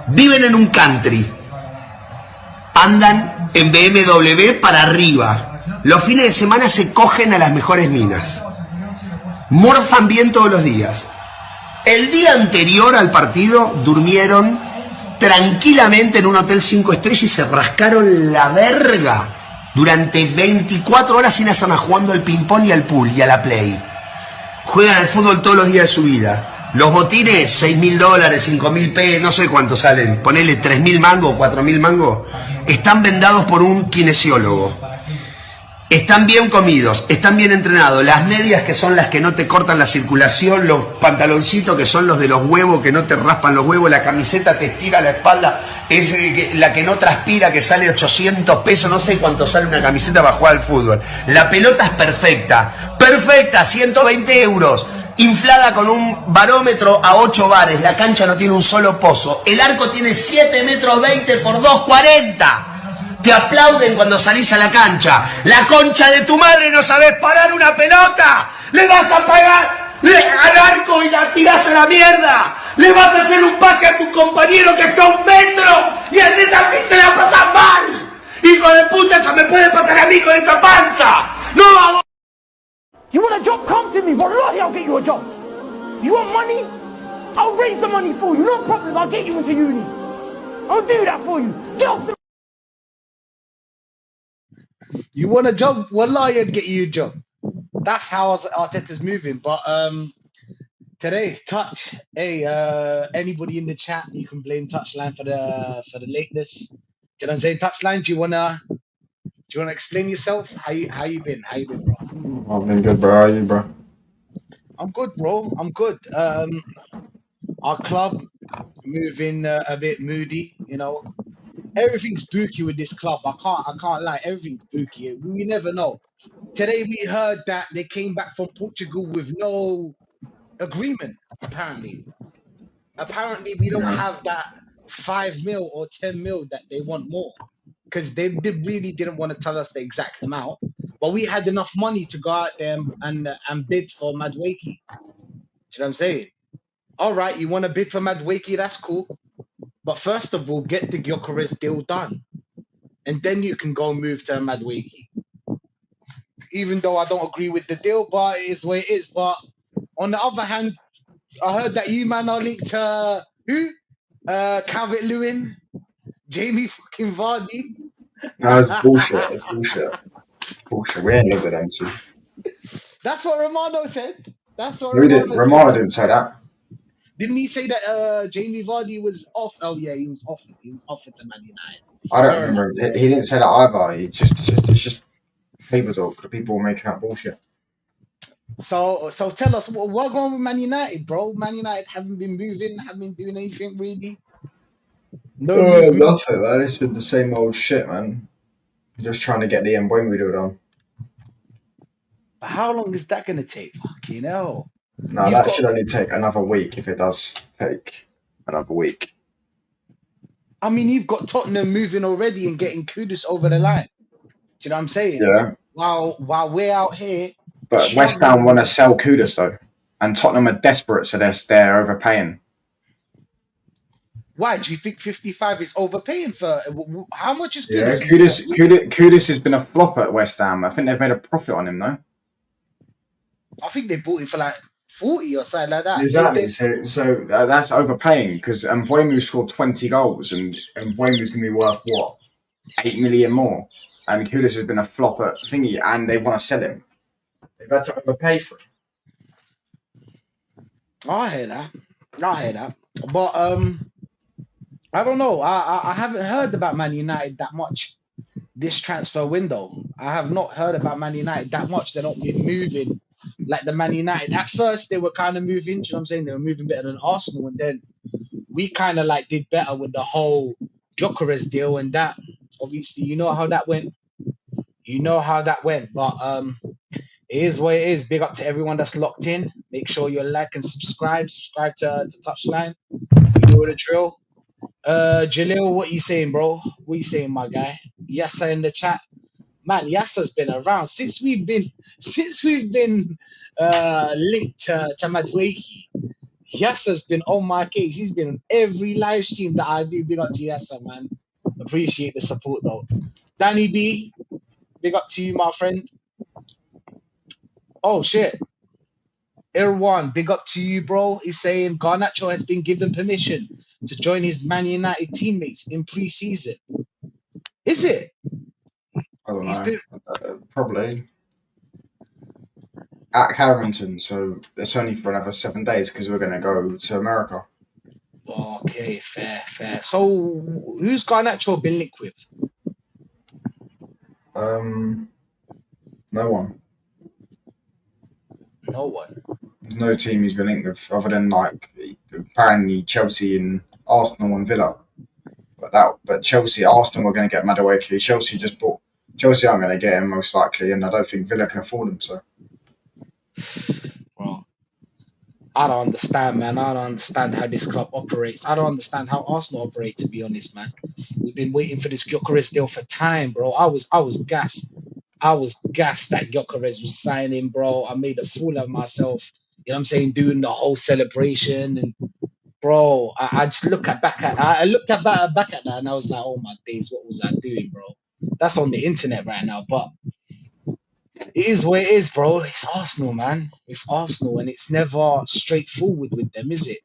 Viven en un country. Andan en BMW para arriba. Los fines de semana se cogen a las mejores minas. Morfan bien todos los días. El día anterior al partido durmieron tranquilamente en un hotel 5 estrellas y se rascaron la verga durante 24 horas sin hacer nada, jugando al ping-pong y al pool y a la play. Juegan al fútbol todos los días de su vida. Los botines, $6.000, $5.000, no sé cuánto salen, ponele 3.000 mangos, 4.000 mangos, están vendados por un kinesiólogo. Están bien comidos, están bien entrenados. Las medias, que son las que no te cortan la circulación, los pantaloncitos, que son los de los huevos, que no te raspan los huevos, la camiseta te estira la espalda, es la que no transpira, que sale 800 pesos, no sé cuánto sale una camiseta para jugar al fútbol. La pelota es perfecta, perfecta, 120 euros, inflada con un barómetro a 8 bares, la cancha no tiene un solo pozo, el arco tiene 7 metros 20 por 2,40. Te aplauden cuando salís a la cancha. La concha de tu madre, no sabés parar una pelota. Le vas a pagar al arco y la tirás a la mierda. Le vas a hacer un pase a tu compañero que está a 1 metro. Y haces así, se la pasas mal. Hijo de puta, eso me puede pasar a mí con esta panza. No hago. You want a job? Come to me. Wallahi, I'll get you a job. You want money? I'll raise the money for you. No problem. I'll get you into uni. I'll do that for you. Get off the... You want a job? Wallahi, I'd get you a job. That's how Arteta's moving. But today, Touch. Hey, anybody in the chat, you can blame Touchline for the lateness. Do you know what I'm saying? Touchline, do you wanna explain yourself? How you been? How you been, bro? I've been good, bro. How are you, bro? I'm good, bro. I'm good. Our club moving a bit moody, you know. Everything's spooky with this club. I can't lie. Everything's spooky. We never know. Today we heard that they came back from Portugal with no agreement. Apparently we don't have that 5 mil or 10 mil that they want more, because they really didn't want to tell us the exact amount. But we had enough money to go out there and bid for Madueke. Do you know what I'm saying? All right, you want to bid for Madueke? That's cool. But first of all, get the Gyökeres deal done, and then you can go move to Madueke. Even though I don't agree with the deal, but it is what it is. But on the other hand, I heard that you man are linked to who? Calvert-Lewin, Jamie fucking Vardy. No, it's bullshit. It's bullshit. Bullshit. We ain't live with them two. That's what Romano said. That's what No, Romano didn't say that. Didn't he say that Jamie Vardy was off? Oh yeah, he was offered. He was offered to Man United. I don't remember. He didn't say that either. It's just paper talk. The people were making up bullshit. So tell us what's going on with Man United, bro. Man United haven't been moving, haven't been doing anything really. No, nothing, man. It's been the same old shit, man. Just trying to get the Mbeumo deal done. How long is that gonna take? Fucking hell. No, that should only take another week if it does take another week. I mean, you've got Tottenham moving already and getting Kudus over the line. Do you know what I'm saying? Yeah. While we're out here. But West Ham want to sell Kudus though, and Tottenham are desperate, so they're overpaying. Why do you think 55 is overpaying for? How much is Kudus? Yeah, Kudus has been a flop at West Ham. I think they've made a profit on him though. I think they bought him for like 40 or something like that. Exactly. So that's overpaying, because Mbeumo scored 20 goals, and Mbeumo's going to be worth what, 8 million more. And Kudus has been a flop at thingy, and they want to sell him. They've had to overpay for him. I hear that. But I don't know. I haven't heard about Man United that much this transfer window. I have not heard about Man United that much. They're not been moving like the Man United. At first, they were kind of moving. You know what I'm saying? They were moving better than Arsenal, and then we kind of like did better with the whole Gyökeres deal and that. Obviously, you know how that went. But it is what it is. Big up to everyone that's locked in. Make sure you like and subscribe. Subscribe to Touchline. You know the drill. Jalil, what you saying, bro? What you saying, my guy? Yassa in the chat. Man, Yassa's been around since we've been linked to Madueke. Yasser's been on my case. He's been on every live stream that I do. Big up to Yasser, man. Appreciate the support though. Danny B, big up to you, my friend. Oh shit. Irwan, big up to you, bro. He's saying Garnacho has been given permission to join his Man United teammates in pre-season. Is it? I don't He's know. been Probably at Carrington, so it's only for another 7 days because we're going to go to America. okay, fair. So who's Garnacho been linked with? No one. No one. No team he's been linked with other than like apparently Chelsea and Arsenal and Villa. But Chelsea, Arsenal are going to get Madueke. Chelsea aren't going to get him most likely, and I don't think Villa can afford him. So, Bro, I don't understand, man. I don't understand how this club operates. I don't understand how Arsenal operate, to be honest, man. We've been waiting for this Gyökeres deal for time, bro. I was gassed. I was gassed that Gyökeres was signing, bro. I made a fool of myself. You know what I'm saying? Doing the whole celebration and bro, I just look at back at I looked at back at that and I was like, oh my days, what was I doing, bro? That's on the internet right now, but it is what it is, bro. It's Arsenal, man. It's Arsenal, and it's never straightforward with them, is it?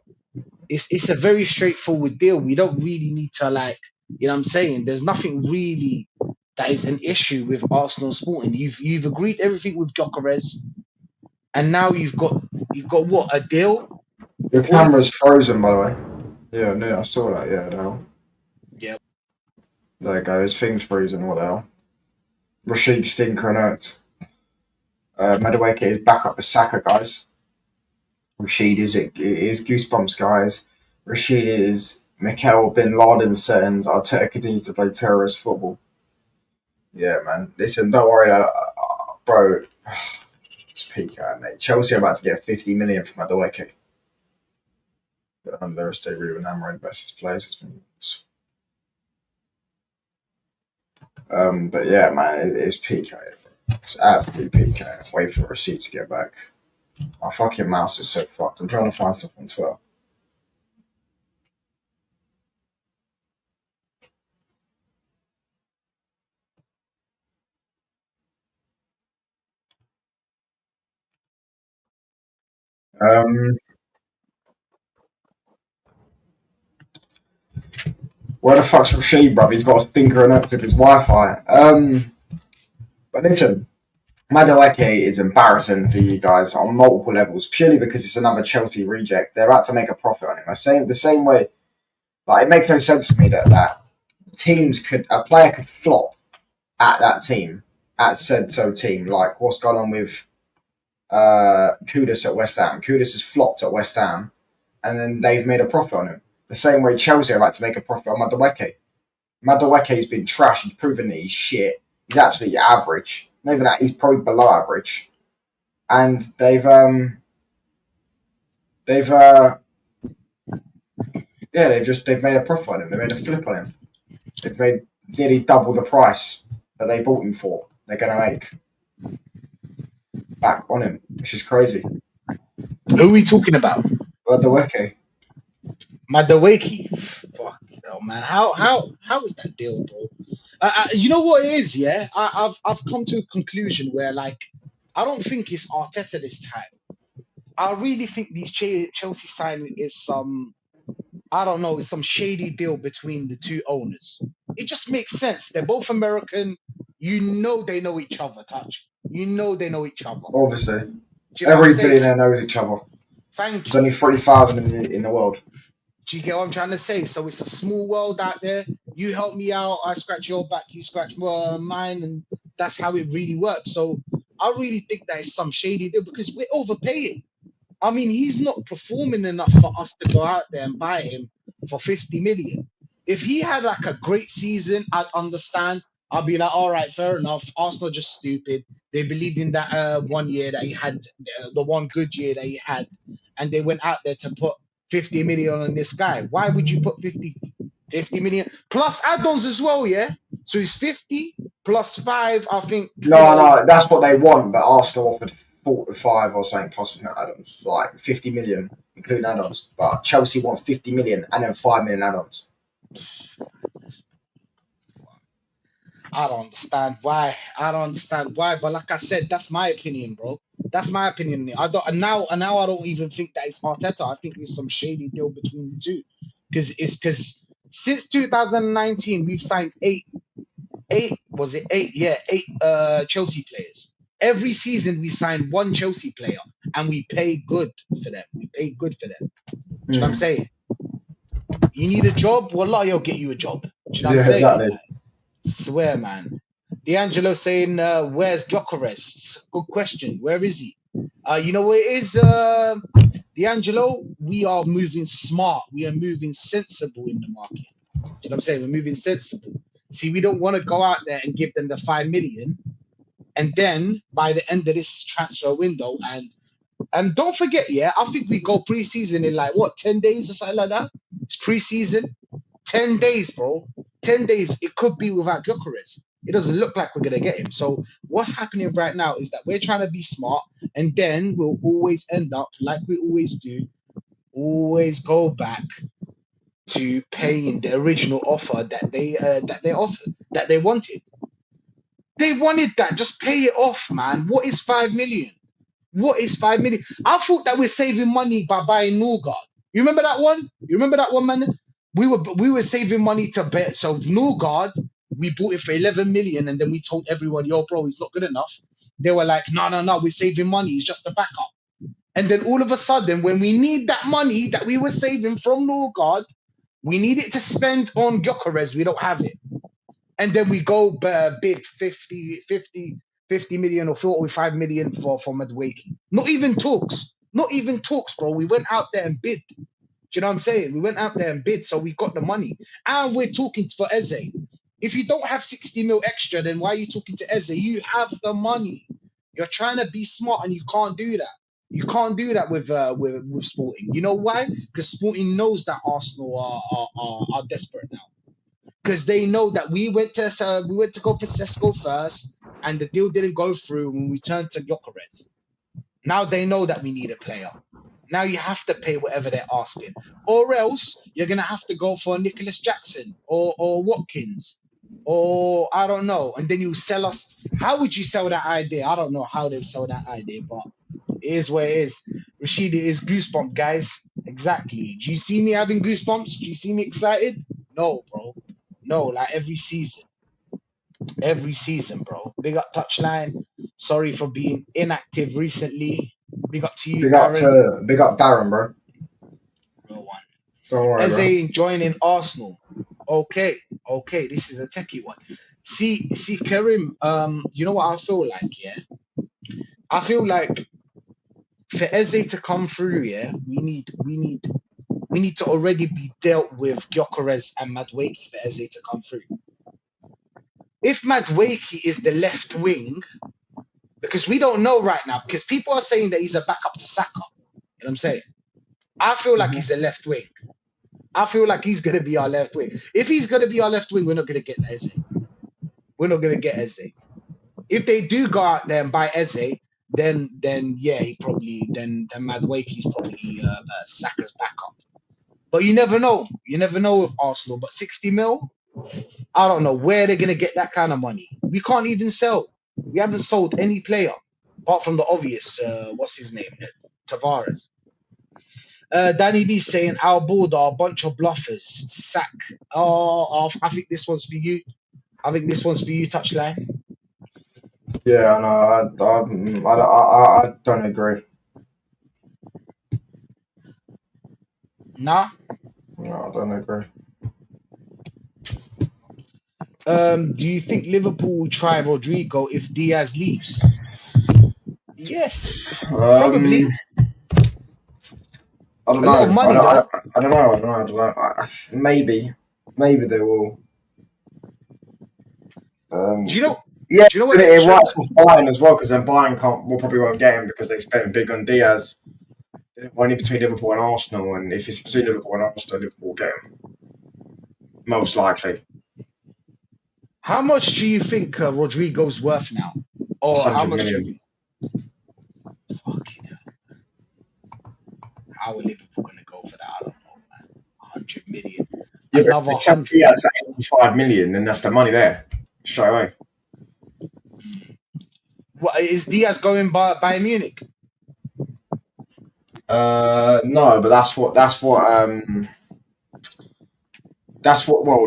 It's a very straightforward deal. We don't really need to like, you know what I'm saying? There's nothing really that is an issue with Arsenal Sporting. You've agreed everything with Gyökeres, and now you've got what, a deal? your camera's frozen, by the way. Yeah, no, I saw that. Yeah, the hell. Yep. There it goes. Thing's frozen. What the hell? Rashid Stinker and Oates. Madueke is back up as Saka, guys. Rashid is Goosebumps, guys. Rashid is Mikel Bin Laden sentence. Arteta continues to play terrorist football. Yeah, man. Listen, don't worry, bro. It's peak out, mate. Chelsea are about to get 50 million from Madueke. They're still really enamored by his players. But yeah, man, it's peak out. It's absolutely peak out. Wait for the receipt to get back. My fucking mouse is so fucked. I'm trying to find stuff on Twitter. Where the fuck's Rashid, bruv? He's got a stinker and up with his Wi-Fi. But listen, Madueke is embarrassing for you guys on multiple levels, purely because it's another Chelsea reject. They're about to make a profit on him. The same way, like it makes no sense to me that a player could flop at that team, at said team. Like what's gone on with Kudus at West Ham. Kudus has flopped at West Ham, and then they've made a profit on him. The same way Chelsea are about to make a profit on Madueke. Madueke's been trash. He's proven that he's shit. He's absolutely average. Not even that, he's probably below average. And they've made a profit on him. They made a flip on him. They've made nearly double the price that they bought him for. They're going to make back on him, which is crazy. Who are we talking about? Madueke. Fuck, you know, man. How is that deal, bro? You know what it is, yeah. I've come to a conclusion where like I don't think it's Arteta this time. I really think these Chelsea signing is some shady deal between the two owners. It just makes sense. They're both American. You know they know each other, Touch. You know they know each other. Obviously. Do you know Every billionaire knows each other. Thank There's you. only 30,000 in the world. Do you get what I'm trying to say? So it's a small world out there. You help me out, I scratch your back, you scratch mine, and that's how it really works. So I really think that is some shady deal because we're overpaying. I mean, he's not performing enough for us to go out there and buy him for 50 million. If he had like a great season, I'd understand. I'd be like, all right, fair enough. Arsenal just stupid. They believed in that 1 year that he had, the one good year that he had, and they went out there to put 50 million on this guy. Why would you put 50 million plus add-ons as well? Yeah, so he's 50 plus 5, I think. No, that's what they want, but Arsenal offered 45 or something plus add-ons, like 50 million, including add-ons. But Chelsea want 50 million and then 5 million add-ons. I don't understand why. But like I said, that's my opinion, bro. That's my opinion. I don't and now I don't even think that it's Arteta. I think there's some shady deal between the two. Because since 2019 we've signed eight Chelsea players. Every season we sign one Chelsea player and we pay good for them. Do you know what I'm saying? You need a job? Wallah, he'll get you a job. Do you know what I'm saying? Exactly. Like, swear, man. D'Angelo saying, where's Gyökeres? Good question. Where is he? You know what it is, D'Angelo? We are moving smart. We are moving sensible in the market. Do you know what I'm saying? We're moving sensible. See, we don't want to go out there and give them the 5 million. And then by the end of this transfer window, and don't forget, yeah, I think we go pre-season in like what, 10 days or something like that? It's pre-season. 10 days, bro. 10 days. It could be without Gyökeres. It doesn't look like we're gonna get him. So what's happening right now is that we're trying to be smart, and then we'll always end up like we always do, always go back to paying the original offer that they offered, that they wanted. They wanted that. Just pay it off, man. What is 5 million? What is 5 million? I thought that we're saving money by buying Norgard. You remember that one? Man? We were saving money to bet. So Norgard, we bought it for 11 million, and then we told everyone, yo, bro, he's not good enough. They were like, no, we're saving money. It's just a backup. And then all of a sudden, when we need that money that we were saving from Norgard, we need it to spend on Gyökeres. We don't have it. And then we go bid 50 million or 45 million for Madueke. Not even talks, bro. We went out there and bid. Do you know what I'm saying? We went out there and bid, so we got the money. And we're talking for Eze. If you don't have 60 mil extra, then why are you talking to Eze? You have the money. You're trying to be smart, and you can't do that. You can't do that with Sporting. You know why? Because Sporting knows that Arsenal are desperate now. Because they know that we went to go for Sesko first, and the deal didn't go through when we turned to Gyökeres. Now they know that we need a player. Now you have to pay whatever they're asking, or else you're gonna have to go for Nicholas Jackson or Watkins, or I don't know. And then you sell us. How would you sell that idea? I don't know how they sell that idea, but it is what it is. Rashid, it is goosebump, guys. Exactly. Do you see me having goosebumps? Do you see me excited? No, bro. No, like every season, bro. Big up Touchline. Sorry for being inactive recently. Big up to you, Darren. Big up Darren, bro. Real one. Don't worry, Eze joining Arsenal. Okay. This is a techie one. See, Kerim. You know what I feel like? Yeah, I feel like for Eze to come through, yeah, we need to already be dealt with Gyökeres and Madueke for Eze to come through. If Madueke is the left wing, because we don't know right now, because people are saying that he's a backup to Saka. You know what I'm saying? I feel like he's a left wing. I feel like he's going to be our left wing. If he's going to be our left wing, we're not going to get Eze. If they do go out there and buy Eze, then yeah, then Madueke's probably Saka's backup. But you never know. You never know with Arsenal. But 60 mil, I don't know where they're going to get that kind of money. We can't even sell. We haven't sold any player, apart from the obvious, what's his name? Tavares. Danny B saying, our board are a bunch of bluffers. Sack. Oh, I think this one's for you. Touchline. Yeah, no, I don't agree. Nah? No, I don't agree. Do you think Liverpool will try Rodrigo if Diaz leaves? Yes, probably. I don't A lot of money, though. I don't know. Maybe they will. Do you know? Yeah, do you know what? it works with Bayern as well, because then Bayern probably won't get him because they spent big on Diaz. Only between Liverpool and Arsenal, and if it's between Liverpool and Arsenal, Liverpool will get him. Most likely. How much do you think Rodrigo's worth now? Or how much? million. Fucking hell. how are Liverpool going to go for that? I don't know, man. 100 million. Yeah, but Another if they sell 100 Diaz for 85 million, then that's the money there straight away. What is Diaz going by Bayern Munich? No, but that's what well,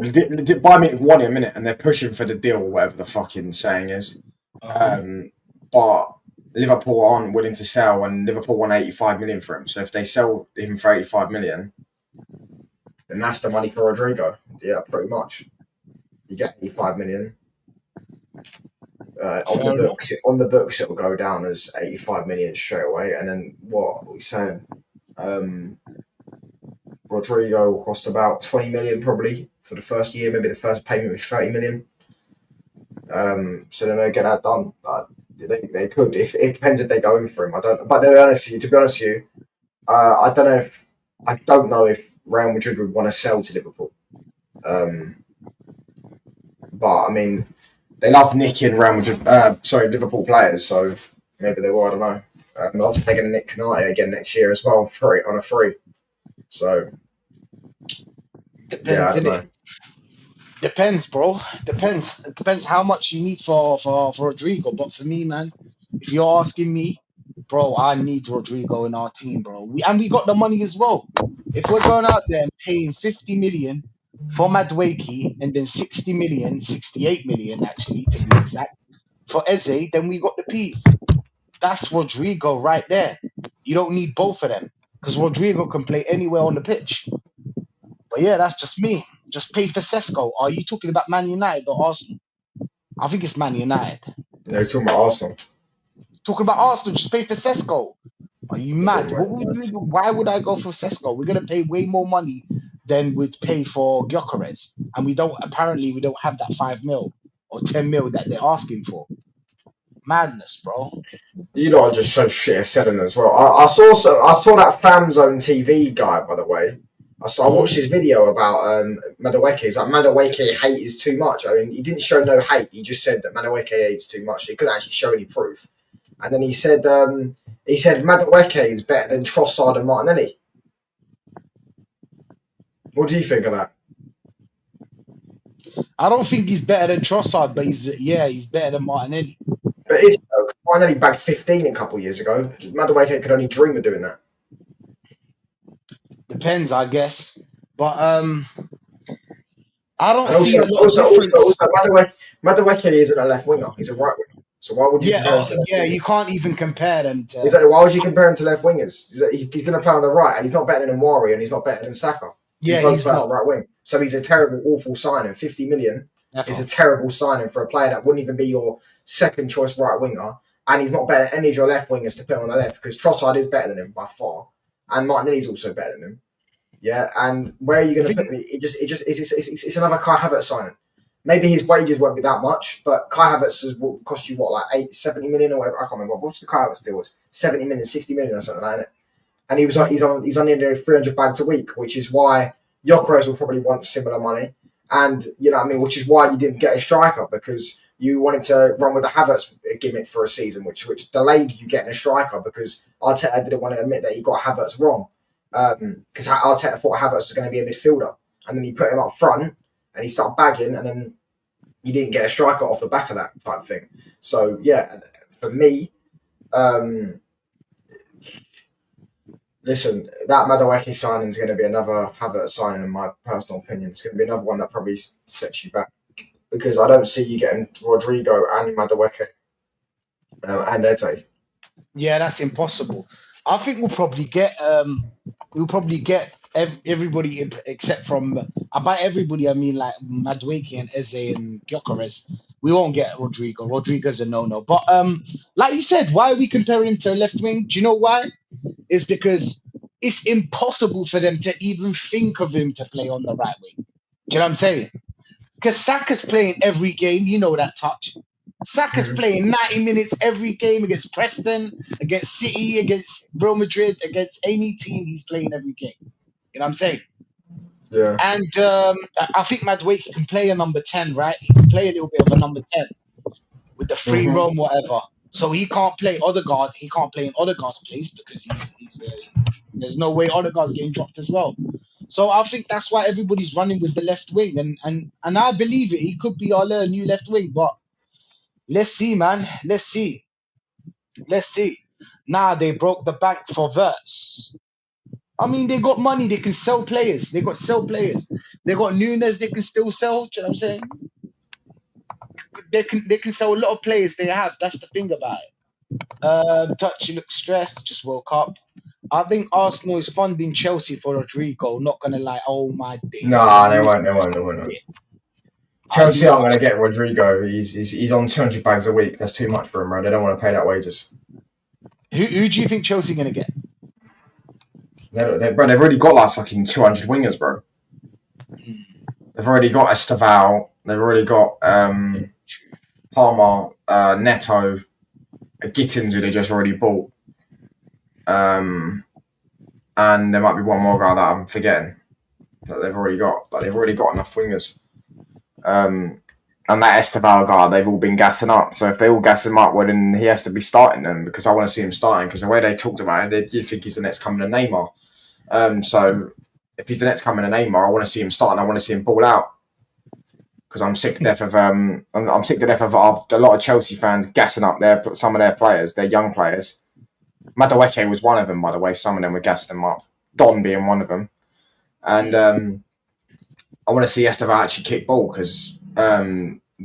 Bayern Munich want him, innit? And they're pushing for the deal, or whatever the fucking saying is. But Liverpool aren't willing to sell, and Liverpool want 85 million for him. So if they sell him for 85 million, then that's the money for Rodrigo. Yeah, pretty much. You get 85 million. On the books, it will go down as 85 million straight away. And then what are we saying? Rodrigo will cost about 20 million probably for the first year. Maybe the first payment will be 30 million. So then they get that done. They could. It depends if they go in for him. I don't. But to be honest with you, I don't know if Real Madrid would want to sell to Liverpool. But I mean, they love nicking Real Madrid. Liverpool players. So maybe they will. I don't know. Obviously, they're going to nick Canate again next year as well, on a free. So depends, innit? Depends, bro. Depends. It depends how much you need for Rodrigo. But for me, man, if you're asking me, bro, I need Rodrigo in our team, bro. We got the money as well. If we're going out there and paying 50 million for Madueke and then 60 million, 68 million actually to be exact, for Eze, then we got the peas. That's Rodrigo right there. You don't need both of them because Rodrigo can play anywhere on the pitch. But yeah, that's just me. Just pay for Sesko. Are you talking about Man United or Arsenal? I think it's Man United. No, you're talking about Arsenal. Talking about Arsenal, just pay for Sesko. Are you mad? Why would I go for Sesko? We're gonna pay way more money than we'd pay for Gyökeres, and we don't have that 5 mil or 10 mil that they're asking for. Madness, bro. You lot are just so shit at selling as well. I saw that Fan Zone TV guy, by the way. I watched his video about Madueke. He's like, Madueke hate is too much. I mean, he didn't show no hate. He just said that Madueke hates too much. He couldn't actually show any proof. And then he said Madueke is better than Trossard and Martinelli. What do you think of that? I don't think he's better than Trossard, but he's better than Martinelli. But is Martinelli bagged 15 a couple of years ago. Madueke could only dream of doing that. Depends, I guess. But I don't see a lot of difference. Madueke isn't a left winger. He's a right winger. So why would you compare him to left wingers? You can't even compare them to... Exactly. Why would you compare him to left wingers? He's going to play on the right, and he's not better than Nwari, and he's not better than Saka. Yeah, he's not on the right wing. So he's a terrible, awful signing. 50 million is a terrible signing for a player that wouldn't even be your second choice right winger, and he's not better than any of your left wingers to put on the left, because Trossard is better than him by far, and Martinelli's also better than him. Yeah, and where are you going to put me? It's another Kai Havertz signing. Maybe his wages won't be that much, but Kai Havertz will cost you what, like 70 million or whatever. I can't remember. What's the Kai Havertz deal was? 70 million, 60 million or something like that. And he's on the end of 300 bags a week, which is why Gyökeres will probably want similar money. And you know what I mean, which is why you didn't get a striker, because you wanted to run with the Havertz gimmick for a season, which delayed you getting a striker, because Arteta didn't want to admit that he got Havertz wrong. Because Arteta thought Havertz was going to be a midfielder, and then he put him up front and he started bagging, and then you didn't get a striker off the back of that type of thing. So yeah, for me, listen, that Madueke signing is going to be another Havertz signing, in my personal opinion. It's going to be another one that probably sets you back, because I don't see you getting Rodrigo and Madueke and Eze. Yeah, that's impossible. I think we'll probably get everybody except from, by everybody I mean like Madueke and Eze and Gyökeres. We won't get Rodrigo. Rodrigo's a no-no. But like you said, why are we comparing him to left wing? Do you know why? It's because it's impossible for them to even think of him to play on the right wing. Do you know what I'm saying? Because Saka's playing every game. You know that touch. Saka's playing 90 minutes every game against Preston, against City, against Real Madrid, against any team. He's playing every game. You know what I'm saying? Yeah. And I think Madueke can play a number 10, right? He can play a little bit of a number 10 with the free roam, whatever. So he can't play Odegaard. He can't play in Odegaard's place because he's There's no way Odegaard's getting dropped as well. So I think that's why everybody's running with the left wing, and I believe it. He could be our new left wing, but let's see, man. Let's see. Let's see. Nah, they broke the bank for Verts. I mean, they got money. They can sell players. They got sell players. They got Nunes. They can still sell. Do you know what I'm saying? They can sell a lot of players. They have. That's the thing about it. Touch. You look stressed. Just woke up. I think Arsenal is funding Chelsea for Rodrigo. Not gonna lie. Oh my days. Nah, they won't. They won't. They won't. Chelsea aren't going to get Rodrigo. He's on 200 bags a week. That's too much for him, bro. They don't want to pay that wages. Who do you think Chelsea gonna get? Bro, they've already got like fucking 200 wingers, bro. They've already got Esteval. They've already got Palmer, Neto, Gittins, who they just already bought. And there might be one more guy that I'm forgetting that they've already got. Like, they've already got enough wingers. And that Esteval guy, they've all been gassing up. So if they all gas him up, well, then he has to be starting them, because I want to see him starting, because the way they talked about it, you think he's the next coming of Neymar. So if he's the next coming of Neymar, I want to see him starting. I want to see him ball out, because I'm sick to death of I'm sick to death of a lot of Chelsea fans gassing up some of their players, their young players. Madueke was one of them, by the way. Some of them were gassing them up. Don being one of them. And I want to see Esteval actually kick ball, because as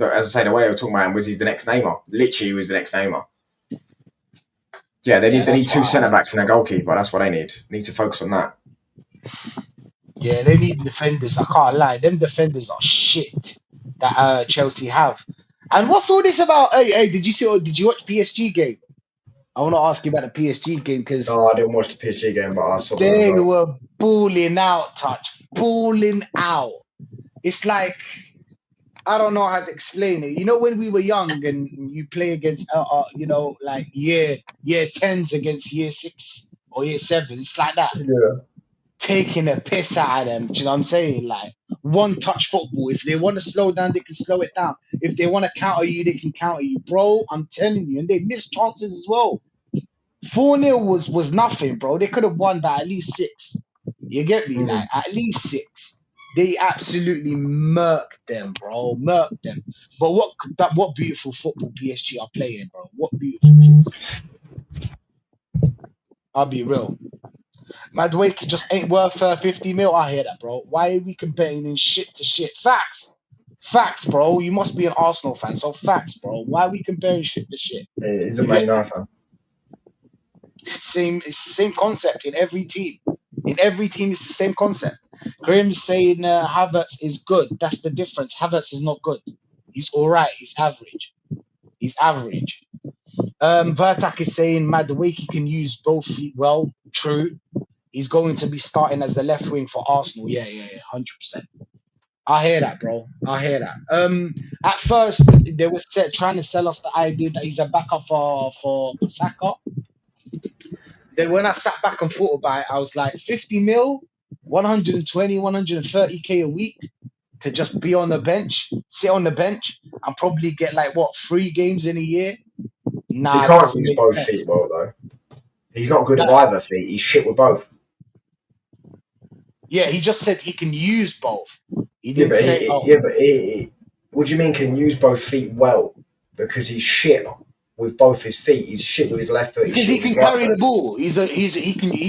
I say, the way they were talking about him was he's the next Neymar. Literally, he was the next Neymar. Yeah, they need two centre backs and a goalkeeper. That's what they need. They need to focus on that. Yeah, they need defenders. I can't lie. Them defenders are shit that Chelsea have. And what's all this about? Hey, did you watch PSG game? I want to ask you about the PSG game, because No, I didn't watch the PSG game, but I saw the they result. were balling out, balling out. It's like, I don't know how to explain it. You know, when we were young and you play against, like year 10s against year 6 or year 7, it's like that. Yeah. Taking a piss out of them. Do you know what I'm saying? Like, one touch football. If they want to slow down, they can slow it down. If they want to counter you, they can counter you. Bro, I'm telling you. And they missed chances as well. 4-0 was nothing, bro. They could have won by at least 6. You get me? Like, at least 6. They absolutely murked them, bro. Murked them. But what beautiful football PSG are playing, bro. What beautiful football. I'll be real. Madueke just ain't worth 50 mil. I hear that, bro. Why are we comparing in shit to shit? Facts, bro. You must be an Arsenal fan, so facts, bro. Why are we comparing shit to shit? He's a Man United fan. Same concept in every team. In every team, it's the same concept. Graham's saying Havertz is good. That's the difference. Havertz is not good. He's all right. He's average. Vertak is saying Madueke can use both feet well. True. He's going to be starting as the left wing for Arsenal. Yeah, 100%. I hear that, bro. I hear that. At first, they were trying to sell us the idea that he's a backup for Saka. Then when I sat back and thought about it, I was like, 50 mil, 120, 130K a week to just be on the bench, sit on the bench, and probably get like, 3 games in a year? Nah, He can't use both feet well, though. He's not good with either feet. He's shit with both. Yeah, he just said he can use both. He didn't say. What do you mean can use both feet well? Because he's shit with both his feet. He's shit with his left foot. Because he can carry the ball. He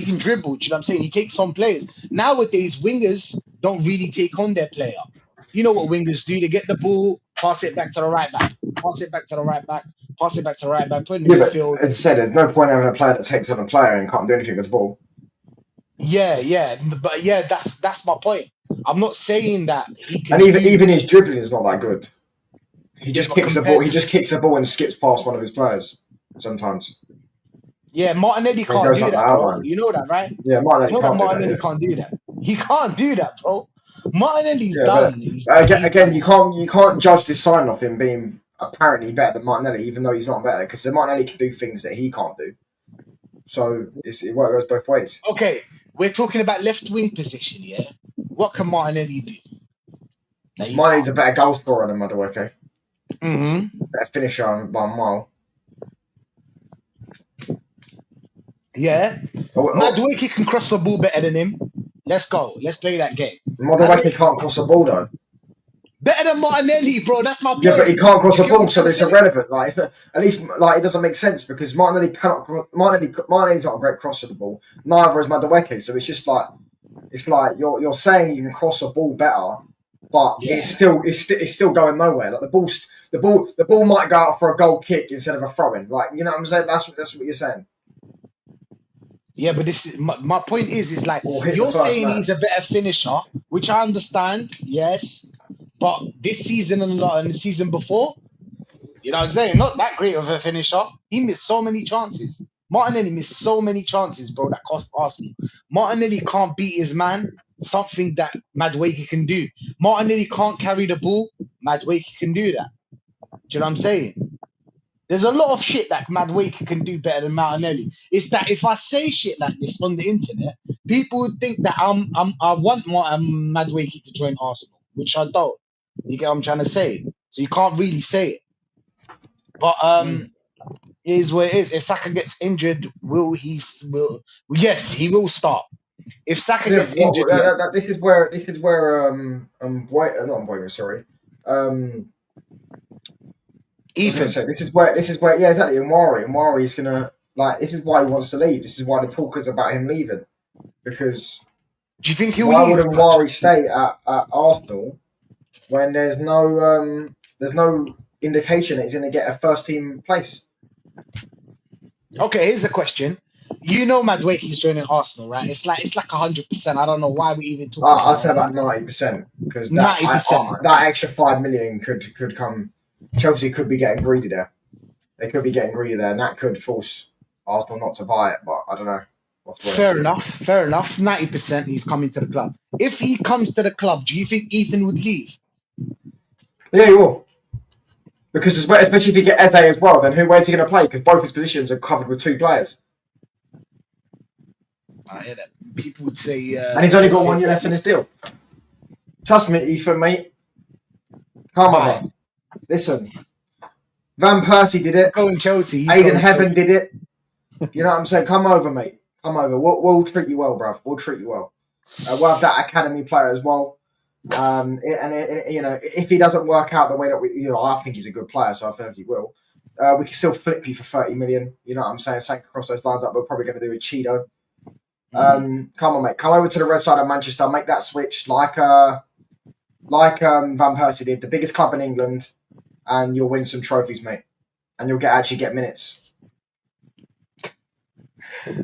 can dribble. Do you know what I'm saying? He takes on players. Nowadays, wingers don't really take on their player. You know what wingers do? They get the ball, pass it back to the right back, pass it back to the right back, pass it back to the right back, put in the midfield. But as I said, there's no point having a player that takes on a player and can't do anything with the ball. Yeah, but that's my point. I'm not saying that he can. And even his dribbling is not that good. He just kicks the ball. He just kicks the ball and skips past one of his players sometimes. Yeah, Martinelli can't do that, bro. You know that, right? Yeah, Martinelli can't do that. He can't do that, bro. Martinelli's done. Again, you can't judge this sign off him being apparently better than Martinelli, even though he's not better, because Martinelli can do things that he can't do. So it goes both ways. Okay, we're talking about left wing position, yeah. What can Martinelli do? Martinelli's a better goal scorer than Madueke. Mm-hmm. Better finisher by a mile. Yeah. Oh, Madueke can cross the ball better than him. Let's go. Let's play that game. Madueke can't cross the ball though. Better than Martinelli, bro. That's my Yeah, but he point. can't cross You the get what ball, I'm so trying to it's say? irrelevant. Like, at least, like, it doesn't make sense because Martinelli's not a great crosser of the ball. Neither is Madueke. So it's just like, you're saying you can cross the ball better, but Yeah. it's still going nowhere. Like the ball might go out for a goal kick instead of a throw in. Like, you know what I'm saying? That's what you're saying. Yeah, but this is my point is like Or hit the you're first saying man. he's a better finisher, which I understand, yes. But this season and the season before, you know what I'm saying? Not that great of a finisher. He missed so many chances. Martinelli missed so many chances, bro, that cost Arsenal. Martinelli can't beat his man, something that Madueke can do. Martinelli can't carry the ball, Madueke can do that. Do you know what I'm saying? There's a lot of shit that Madueke can do better than Martinelli. It's that if I say shit like this on the internet, people would think that I want Madueke to join Arsenal, which I don't. You get what I'm trying to say? So you can't really say it. But it is what it is. If Saka gets injured, yes, he will start. If Saka Yeah, gets injured, yeah. this is where not Boyer, sorry. I was going Ethan, to say this is where yeah, exactly. And Wari's gonna, like, this is why he wants to leave. This is why the talk is about him leaving, because do you think he'll why leave? wouldn't Wari stay at Arsenal when there's no indication that he's going to get a first team place? Okay, here's a question. You know Madueke's joining Arsenal, right? It's like 100%. I don't know why we even talking I'd about say about it. 90% because 90%. that extra 5 million could come. Chelsea could be getting greedy there. They could be getting greedy there, and that could force Arsenal not to buy it. But I don't know. We'll have to wait and Fair see. enough. Fair enough. 90% he's coming to the club. If he comes to the club, do you think Ethan would leave? Yeah, he will. Because especially if you get Eze as well, then where's he going to play? Because both his positions are covered with two players. I hear that. People would say, And he's only got 1 year left in his deal. Trust me, Ethan, mate. Come Why? over. Listen, Van Persie did it. Going Chelsea. He's Aiden going Heaven Chelsea. did it. You know what I'm saying? Come over, mate. Come over. We'll treat you well, bruv. We'll treat you well. We'll have that academy player as well. You know, if he doesn't work out the way that I think he's a good player, so I think he will. We can still flip you for 30 million. You know what I'm saying? Something across those lines that we're probably going to do with Cheeto. Come on, mate. Come over to the red side of Manchester. Make that switch like Van Persie did, the biggest club in England, and you'll win some trophies, mate. And you'll actually get minutes.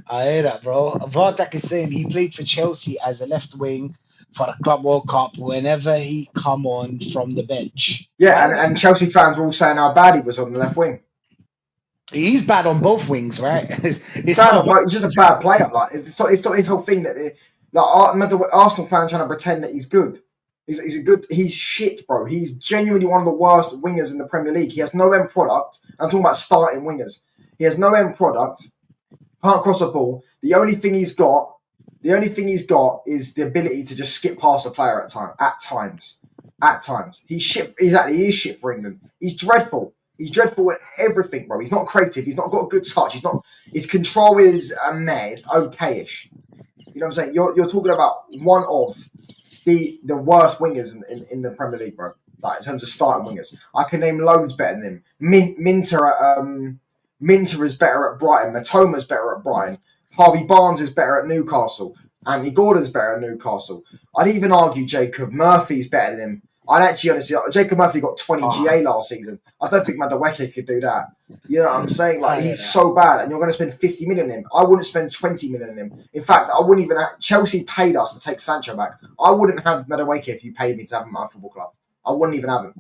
I hear that, bro. Vardak is saying he played for Chelsea as a left wing for the Club World Cup whenever he come on from the bench. Yeah, and Chelsea fans were all saying how bad he was on the left wing. He's bad on both wings, right? He's just a bad player. Like it's not his whole thing that Arsenal fans trying to pretend that he's good. He's shit, bro. He's genuinely one of the worst wingers in the Premier League. He has no end product. I'm talking about starting wingers. He has no end product. Can't cross a ball. The only thing he's got is the ability to just skip past a player at times. He's shit. Exactly, he is shit for England. He's dreadful. He's dreadful at everything, bro. He's not creative. He's not got a good touch. His control is meh. It's okayish. You know what I'm saying? You're talking about one of the worst wingers in the Premier League, bro. Like in terms of starting wingers, I can name loads better than him. Minter is better at Brighton. Matoma's better at Brighton. Harvey Barnes is better at Newcastle. Anthony Gordon's better at Newcastle. I'd even argue Jacob Murphy's better than him. I'd actually honestly, Jacob Murphy got 20 GA last season. I don't think Madueke could do that. You know what I'm saying? Like, he's so bad, and you're going to spend 50 million on him. I wouldn't spend 20 million on him. In fact, I wouldn't even Chelsea paid us to take Sancho back. I wouldn't have Madueke if you paid me to have him at my football club. I wouldn't even have him.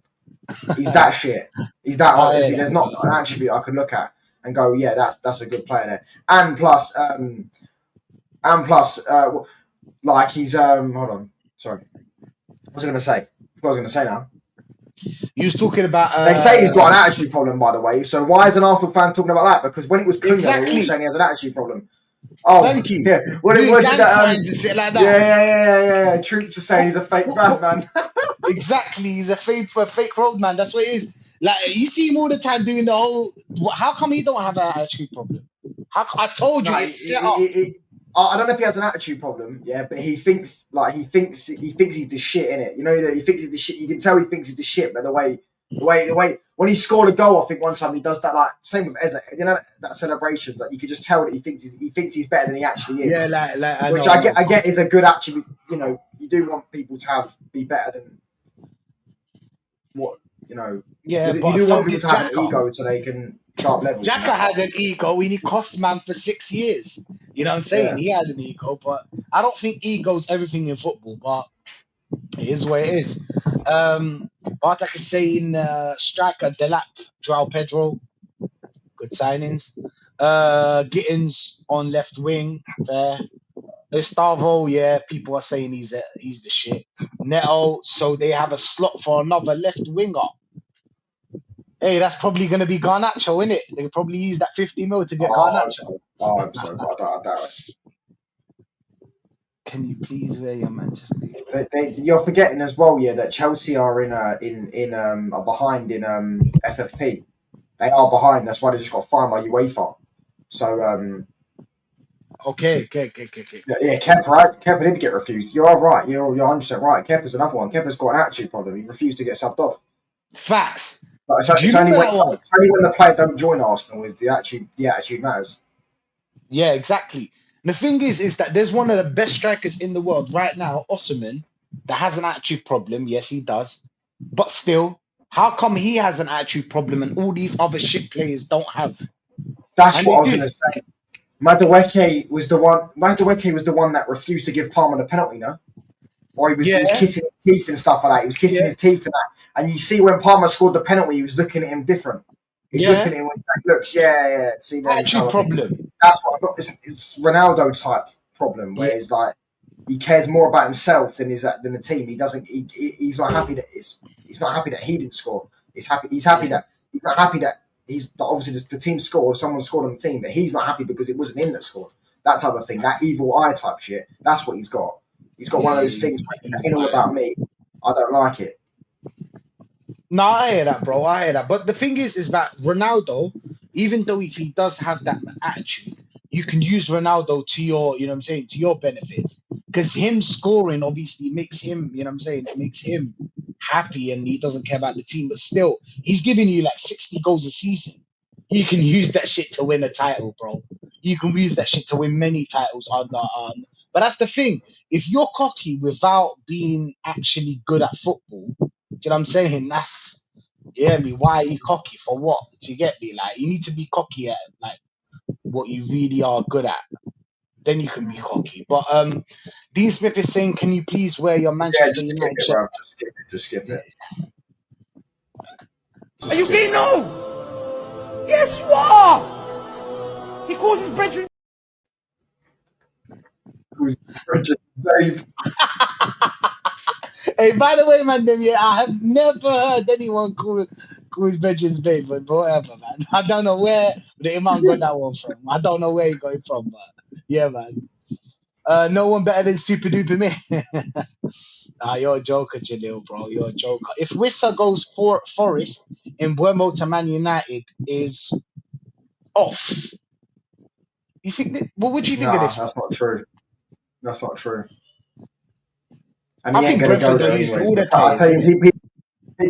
He's that shit. He's that honestly. There's not an attribute I could look at and go, yeah, that's a good player there. And plus, like he's hold on, sorry. What was I going to say? What was I going to say now? You was talking about. They say he's got an attitude problem, by the way. So why is an Arsenal fan talking about that? Because when it was Cunha, they were all saying he has an attitude problem. Oh, thank you. Yeah. Well, it was signs and shit like that. Yeah. Troops are saying he's a fake man. Exactly, he's a fake road man. That's what it is. Like you see him all the time doing the whole. How come he don't have an attitude problem? I told you it's set up. I don't know if he has an attitude problem, yeah, but he thinks he's the shit in it. You know, that he thinks he's the shit. You can tell he thinks he's the shit, but the way when he scored a goal, I think one time he does that, like same with Ed, you know, that celebration. Like you could just tell that he thinks he's better than he actually is. Yeah, like which I get is a good attribute. You know, you do want people to be better than what you know. Yeah, you but do so want people did to have an Xhaka. ego so they can go up levels. Xhaka had an ego and he cost man for 6 years. You know what I'm saying? Yeah. He had an ego, but I don't think ego's everything in football, but it is what it is. Bartek is saying striker Delap, Joao Pedro, good signings. Gittins on left wing, fair. Gustavo, yeah, people are saying he's the shit. Neto, so they have a slot for another left winger. Hey, that's probably going to be Garnacho, innit? They could probably use that 50 mil to get Garnacho. I hope so, but I doubt it. Can you please wear your Manchester United? You're forgetting as well, yeah, that Chelsea are are behind in FFP. They are behind. That's why they just got fined by UEFA. So Okay. yeah, Kepa, right? Kepa did get refused. You're all right. You're 100% right. Kepa's another one. Kepa's got an attitude problem. He refused to get subbed off. Facts. But Do you remember that one? It's only when the player don't join Arsenal is the attitude matters. Yeah, exactly. The thing is that there's one of the best strikers in the world right now, Osimhen, that has an attitude problem. Yes, he does. But still, how come he has an attitude problem and all these other shit players don't have? That's And what they I was do. going to say. Madueke was the one that refused to give Palmer the penalty, no? Or he was kissing his teeth and stuff like that. He was kissing his teeth and that. And you see when Palmer scored the penalty, he was looking at him different. He's looking at him with that looks. Yeah. See, there Attitude problem. That's what I got. It's Ronaldo type problem where he's like he cares more about himself than the team. He doesn't. He's not happy that he's not happy that he didn't score. He's not happy that he's obviously the team scored. Someone scored on the team, but he's not happy because it wasn't him that scored. That type of thing. That evil eye type shit. That's what he's got. He's got one of those things where it ain't all about me. I don't like it. No, I hear that, bro. I hear that. But the thing is that Ronaldo, even though if he does have that attitude, you can use Ronaldo to your, you know what I'm saying, to your benefits. Because him scoring obviously makes him, you know what I'm saying, it makes him happy and he doesn't care about the team. But still, he's giving you like 60 goals a season. You can use that shit to win a title, bro. You can use that shit to win many titles but that's the thing. If you're cocky without being actually good at football, do you know what I'm saying? That's, why are you cocky? For what? Do you get me? Like, you need to be cocky at, like, what you really are good at. Then you can be cocky. But Dean Smith is saying, can you please wear your Manchester United shirt? Just skip it. Are you gay? No! Yes, you are! He calls his brethren. Hey, by the way, man, I have never heard anyone call his bedrooms babe, but whatever, man. I don't know where the Imam got that one from. I don't know where he got it from, but yeah, man. No one better than Super Duper me. Nah, you're a joker, Jalil, bro. You're a joker. If Wissa goes for Forest in Buemo to Man United is off, you think? What would you think of this? That's not true. That's not true. And I he ain't think going to go Brentford there are using anyways. all their I'll players. tell you,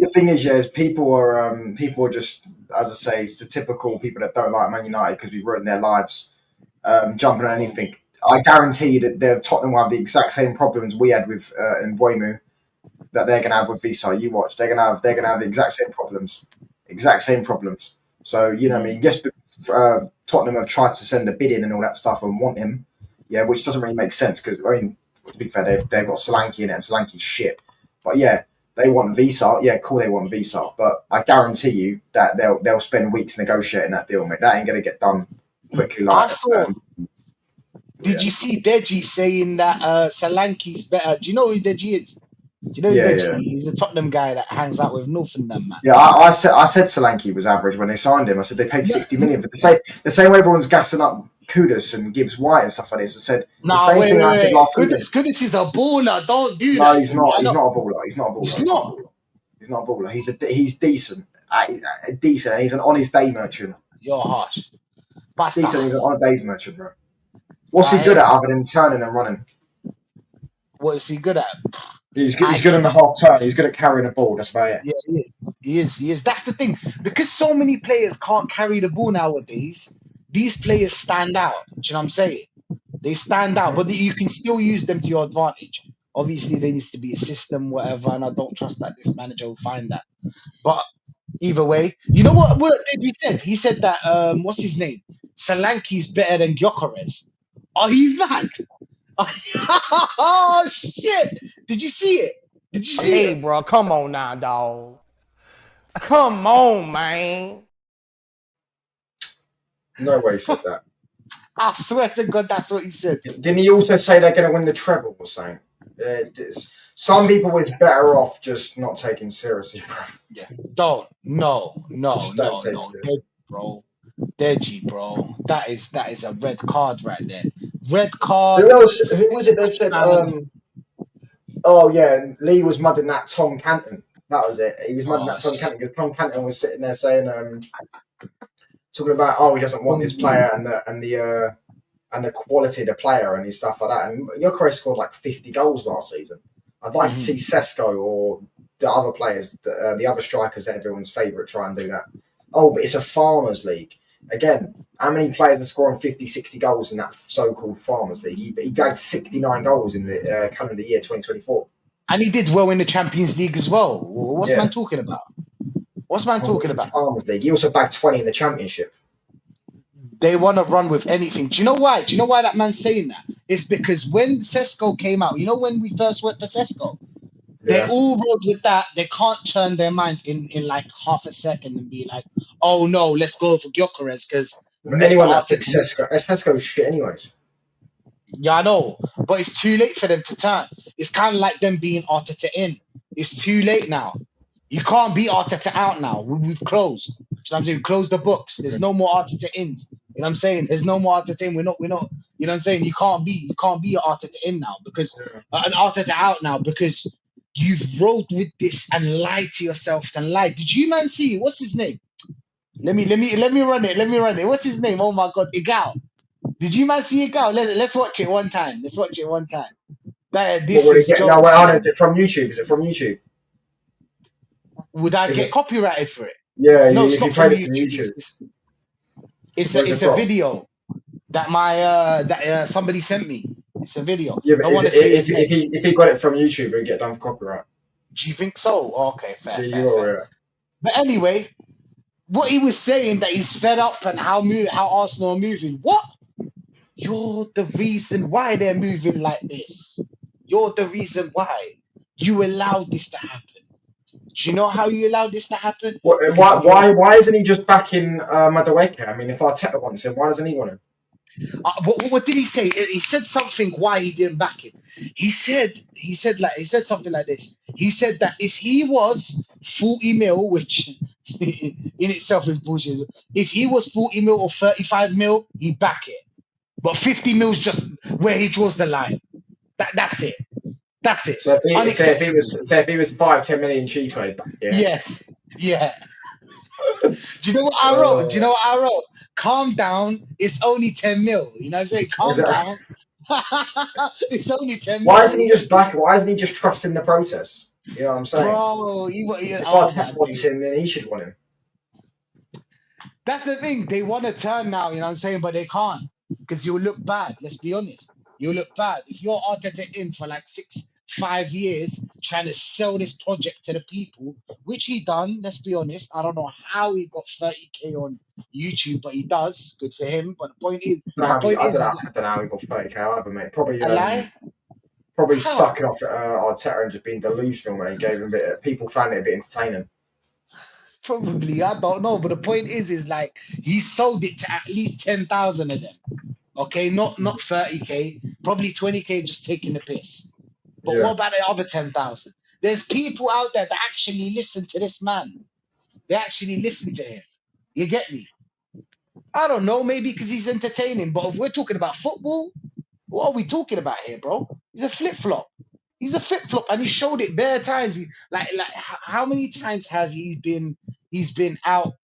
the thing is, people are just, as I say, it's the typical people that don't like Man United because we've ruined their lives, jumping on anything. I guarantee you that Tottenham will have the exact same problems we had with Mbuemu that they're going to have with Visa. You watch, they're going to have the exact same problems. So you know what I mean. Just because Tottenham have tried to send a bid in and all that stuff and want him, which doesn't really make sense because I mean, to be fair, they've got Solanke in it and Solanke's shit. But yeah, they want Visa. Yeah, cool, they want Visa. But I guarantee you that they'll spend weeks negotiating that deal, mate. That ain't going to get done quickly. Like I saw. Did you see Deji saying that Solanke's better? Do you know who Deji is? Do you know who Deji? He's the Tottenham guy that hangs out with North and them, man. Yeah, I said Solanke was average when they signed him. I said they paid 60 million for the same way everyone's gassing up Kudus and Gibbs White and stuff like this. I said the same thing I said last season. Kudus is a baller. Don't do that. No, he's not. He's not a baller. He's not a baller. He's not. He's not a baller. He's decent. Decent. And he's an honest day merchant. You're harsh. But Decent. He's on a days merchant, bro. What's he I good hear at other than turning and running? what is he good at? He's good in the half turn. He's good at carrying the ball. That's about it. Yeah, he is. He is. He is. That's the thing. Because so many players can't carry the ball nowadays, these players stand out. Do you know what I'm saying? They stand out, but you can still use them to your advantage. Obviously, there needs to be a system, whatever, and I don't trust that this manager will find that. But either way, you know what did he said? He said that what's his name? Solanke's better than Gyökeres. Are you mad? Oh shit! Did you see it? Did you see Hey, it? bro, come on now, dog. Come on, man. No way he said that. I swear to God, that's what he said. Didn't he also say they're going to win the treble or something? Some people is better off just not taking seriously, bro. Yeah. Don't. No. Just don't take it seriously. Dead, bro. Deji, bro. That is a red card right there. Red card. Who else? Who was it that said? Oh yeah, Lee was mudding that Tom Canton. That was it. He was mudding that Tom Canton because Tom Canton was sitting there saying, talking about, he doesn't want this player and the quality of the player and his stuff like that. And Gyökeres scored like 50 goals last season. I'd like to see Sesko or the other players, the other strikers, everyone's favourite, try and do that. Oh, but it's a Farmers League. Again, how many players are scoring 50, 60 goals in that so-called Farmers League? He bagged 69 goals in the calendar year 2024. And he did well in the Champions League as well. What's man talking about? What's man talking about? Farmers League. He also bagged 20 in the Championship. They want to run with anything. Do you know why? Do you know why that man's saying that? It's because when Sesko came out, you know when we first went for Sesko? They all rode with that. They can't turn their mind in like half a second and be like, oh no, let's go for Gyökeres because anyone that thinks Sesko's shit anyways. Yeah, I know, but it's too late for them to turn. It's kind of like them being Arteta in. It's too late now. You can't be Arteta out now. We've closed. You know what I'm saying? We closed the books. There's no more Arteta ins. You know what I'm saying? There's no more Arteta in. We're not. You know what I'm saying? You can't be an Arteta in now because an Arteta out now because you've rolled with this and lied to yourself and lied. Did you man see what's his name? Let me run it. Let me run it. What's his name? Oh my God, Igal. Did you man see Igal? Let's watch it one time. Let's watch it one time. This is is it from YouTube? Is it from YouTube? Would I get copyrighted for it? Yeah, no, if you played it from YouTube. It's a video that my somebody sent me. It's a video. Yeah, but if he got it from YouTube, it'd get done for copyright. Do you think so? Okay, fair. Yeah. But anyway, what he was saying that he's fed up and how Arsenal are moving. What? You're the reason why they're moving like this. You're the reason why you allowed this to happen. Do you know how you allowed this to happen? Why isn't he just backing Madueke? I mean, if Arteta wants him, why doesn't he want him? What did he say? He said something why he didn't back him. He said something like this. He said that if he was 40 mil, which in itself is bullshit. If he was 40 mil or 35 mil, he'd back it. But 50 mil's just where he draws the line. That's it. That's it. So if he was 5-10 million cheaper, he'd back it. Yes. Yeah. Do you know what I wrote? Calm down. It's only 10 mil. You know what I'm saying? Calm down. It's only 10 mil. Why isn't he just back? Why isn't he just trusting the process? You know what I'm saying? Bro, if Arteta wants him, then he should want him. That's the thing. They want to turn now, you know what I'm saying? But they can't. Because you'll look bad. Let's be honest. You'll look bad. If you're Arteta in for like 5 years trying to sell this project to the people, which he done, let's be honest. I don't know how he got 30k on YouTube, but he does. Good for him. But the point is... I don't know how he got 30k either, mate. Probably... A lie? Probably sucking off at Arteta and just being delusional, mate. Gave him a bit... People found it a bit entertaining. Probably, I don't know. But the point is like, he sold it to at least 10,000 of them. Okay, not 30k, probably 20k just taking the piss. But what about the other 10,000? There's people out there that actually listen to this man. They actually listen to him. You get me? I don't know, maybe because he's entertaining. But if we're talking about football, what are we talking about here, bro? He's a flip-flop. He's a flip-flop, and he showed it bare times. Like how many times have he's been out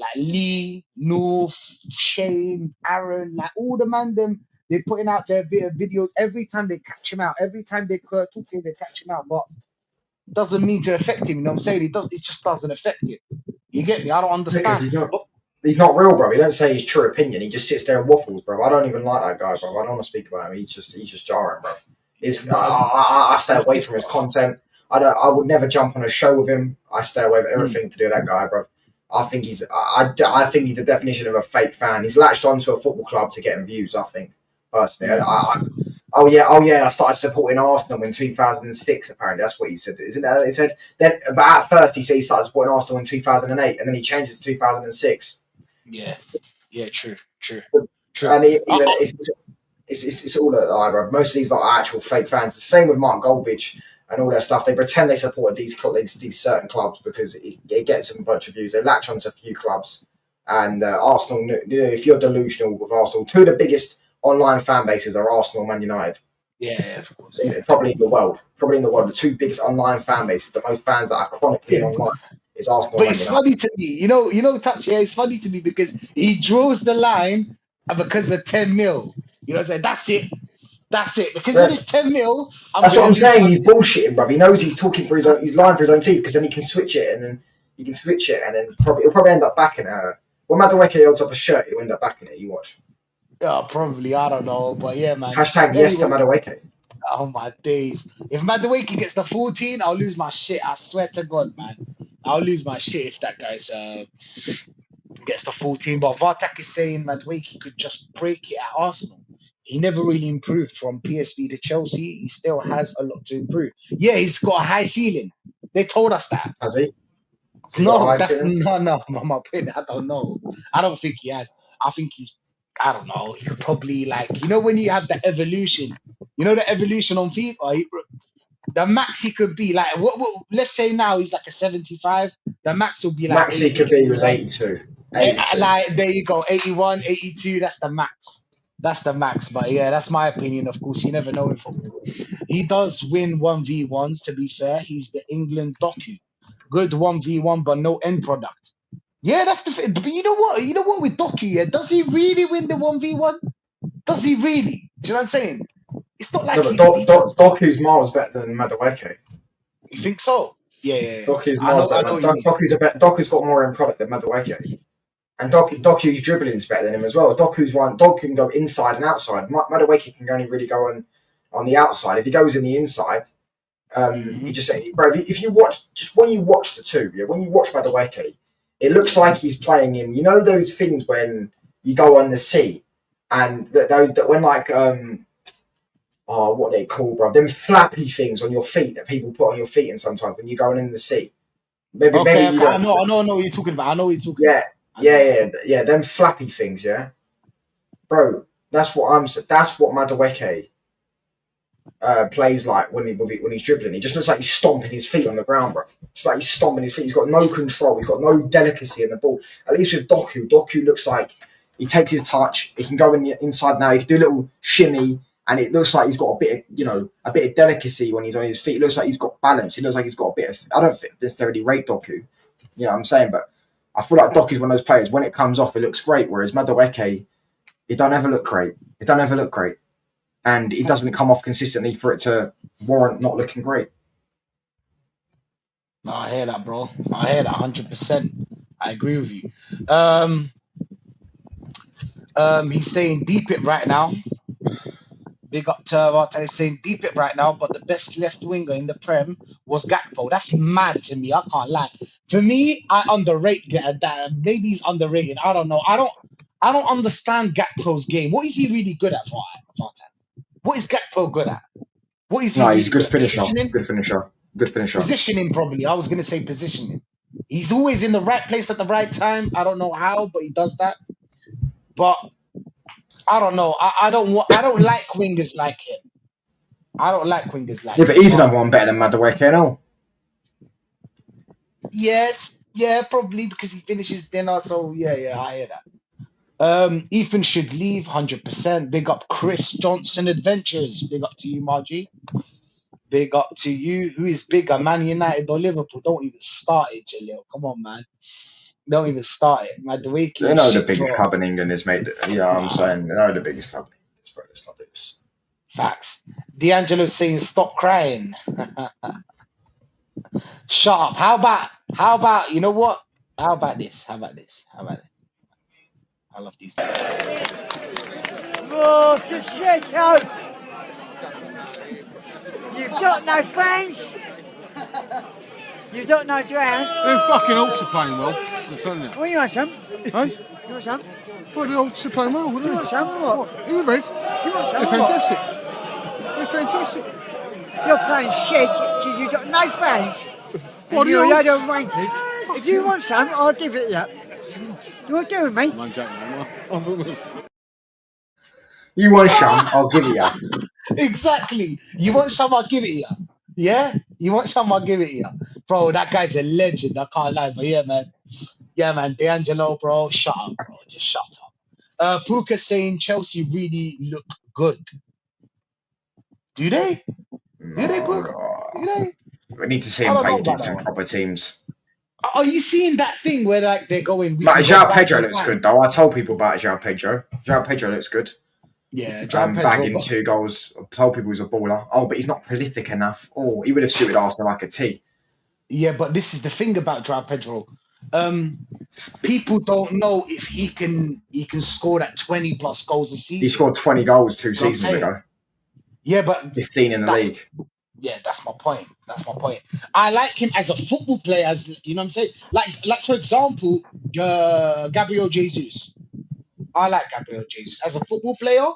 like Lee, North, Shane, Aaron, like all the man them. They're putting out their videos every time they catch him out. Every time they talk to him, they catch him out. But doesn't mean to affect him. You know what I'm saying? It does. It just doesn't affect him. You get me? I don't Because understand. But he's not real, bro. He don't say his true opinion. He just sits there and waffles, bro. I don't even like that guy, bro. I don't want to speak about him. He's just jarring, bro. I stay it's, away it's from his content. I would never jump on a show with him. I stay away with everything to do with that guy, bro. I think he's the definition of a fake fan. He's latched onto a football club to get him views. I think personally. Oh yeah. I started supporting Arsenal in 2006. Apparently, that's what he said. Isn't that what he said? Then, but at first he said he started supporting Arsenal in 2008, and then he changed it to 2006. yeah, true. And it's all a lie, bro. Most of these are actual fake fans. The same with Mark Goldbridge and all that stuff. They pretend they supported these certain clubs because it gets them a bunch of views. They latch onto a few clubs, and Arsenal. If you're delusional with Arsenal, two of the biggest online fan bases are Arsenal and Man United. Yeah, of course. Probably in the world, the two biggest online fan bases, the most fans that are chronically online, is Arsenal. But it's funny to me, Touch. Yeah, it's funny to me because he draws the line because of 10 mil. You know what I'm saying? That's it. Because of this 10 mil, that's what I'm saying. He's bullshitting, bro. He knows he's talking for he's lying for his own teeth because then he can switch it and then he'll probably end up backing it. When Madueke holds up a shirt, he'll end up backing it. You watch. Yeah, probably. I don't know, but yeah, man. Hashtag yes to Madueke. Oh my days! If Madueke gets the 14, I'll lose my shit. I swear to God, man. I'll lose my shit if that guy's gets the 14. But Vartak is saying Madueke could just break it at Arsenal. He never really improved from PSV to Chelsea. He still has a lot to improve. Yeah, he's got a high ceiling. They told us that. Has he? No, that's no, my opinion. I don't know. I don't think he has. I think I don't know. He could probably when you have the evolution, the evolution on FIFA, the max he could be like what let's say now he's like a 75. The max will be like max he could be was 82. Like there you go, 81, 82. That's the max. But yeah, that's my opinion. Of course, you never know in football. He does win 1v1s. To be fair, he's the England Doku. Good 1v1, but no end product. Yeah, that's the thing. But you know what with Doku, yeah? Does he really win the 1v1? Does he really? Do you know what I'm saying? It's not like Doku's miles better than Madueke. You think so? Yeah. Doku's miles better. Doku's got more end product than Madueke. And Doku's dribbling's better than him as well. Doku can go inside and outside. Madueke can only really go on the outside. If he goes in the inside, you just say, bro, if you watch, just when you watch the two, when you watch Madueke, it looks like he's playing in, those things when you go on the sea and when what they call, bro, them flappy things on your feet that people put on your feet and sometimes when you're going in the sea. Maybe I know what you're talking about. Yeah, them flappy things, yeah. Bro, that's what Madueke plays like when he's dribbling. He just looks like he's stomping his feet on the ground, bro. It's like he's stomping his feet. He's got no control. He's got no delicacy in the ball. At least with Doku looks like he takes his touch. He can go inside now. He can do a little shimmy, and it looks like he's got a bit of delicacy when he's on his feet. It looks like he's got balance. It looks like he's got a bit of. I don't necessarily rate Doku. You know what I'm saying? But I feel like Doku's one of those players. When it comes off, it looks great. Whereas Madueke, it don't ever look great. And it doesn't come off consistently for it to warrant not looking great. No, I hear that, bro. I hear that 100%. I agree with you. He's saying deep it right now. Big up to Varte saying deep it right now, but the best left winger in the Prem was Gakpo. That's mad to me. I can't lie. To me, I underrate that. Maybe he's underrated. I don't know. I don't understand Gakpo's game. What is he really good at, Varte? What is Gakpo good at? What is he? He's good finisher. Good finisher. Positioning, probably. I was going to say positioning. He's always in the right place at the right time. I don't know how, but he does that. But I don't know. I don't like wingers like him. Yeah, but he's another one better than Madueke, no? Yes, probably because he finishes dinner. So yeah, I hear that. Ethan should leave 100%. Big up Chris Johnson Adventures. Big up to you, Margie. Big up to you. Who is bigger, Man United or Liverpool? Don't even start it, Jalil. Come on, man. Don't even start it. Madueke They is know the shit biggest for club in England is made. Yeah, I'm saying they know the biggest club in England is, bro. Let's not do this. facts. D'Angelo's saying stop crying. Shut up. How about you know what? How about this? How about this? How about this? I love these things. Oh, just shit out. You've got no friends. You've got no ground. Them fucking Hawks are playing well. I'm telling you. Well, you want some? Hey? You want some? Well, the Hawks are playing well, wouldn't You they? want some or what? What? You read? You want some They're or what? fantastic. They're fantastic. You're playing shit because you've got no friends. What And are you're a you- load of wankers. If you want some, I'll give it you. You want to do with me? I'm joking, man. You want some? I'll give it you. Exactly. You want some? I'll give it you. Yeah. You want some? I'll give it you, bro. That guy's a legend. I can't lie, but yeah, man. Yeah, man. D'Angelo, bro. Shut up, bro. Just shut up. Puka saying Chelsea really look good. Do they? Do they, Puka? Do they? We need to see I him don't play know about against that some one. proper teams. Are you seeing that thing where like they're going? We Like can go João back Pedro in looks time? good though. I told people about João Pedro. João Pedro looks good. Yeah, João Pedro. Bagging But 2 goals. I told people he's a baller. Oh, but he's not prolific enough. Oh, he would have suited Arsenal like a T. yeah, but this is the thing about João Pedro. People don't know if he can score that 20 plus goals a season. He scored 20 goals 2 You know what I'm seasons saying? ago. Yeah, but 15 in the that's league. yeah, that's my point. That's my point. I like him as a football player, as you know what I'm saying? Like for example, Gabriel Jesus. I like Gabriel Jesus. As a football player,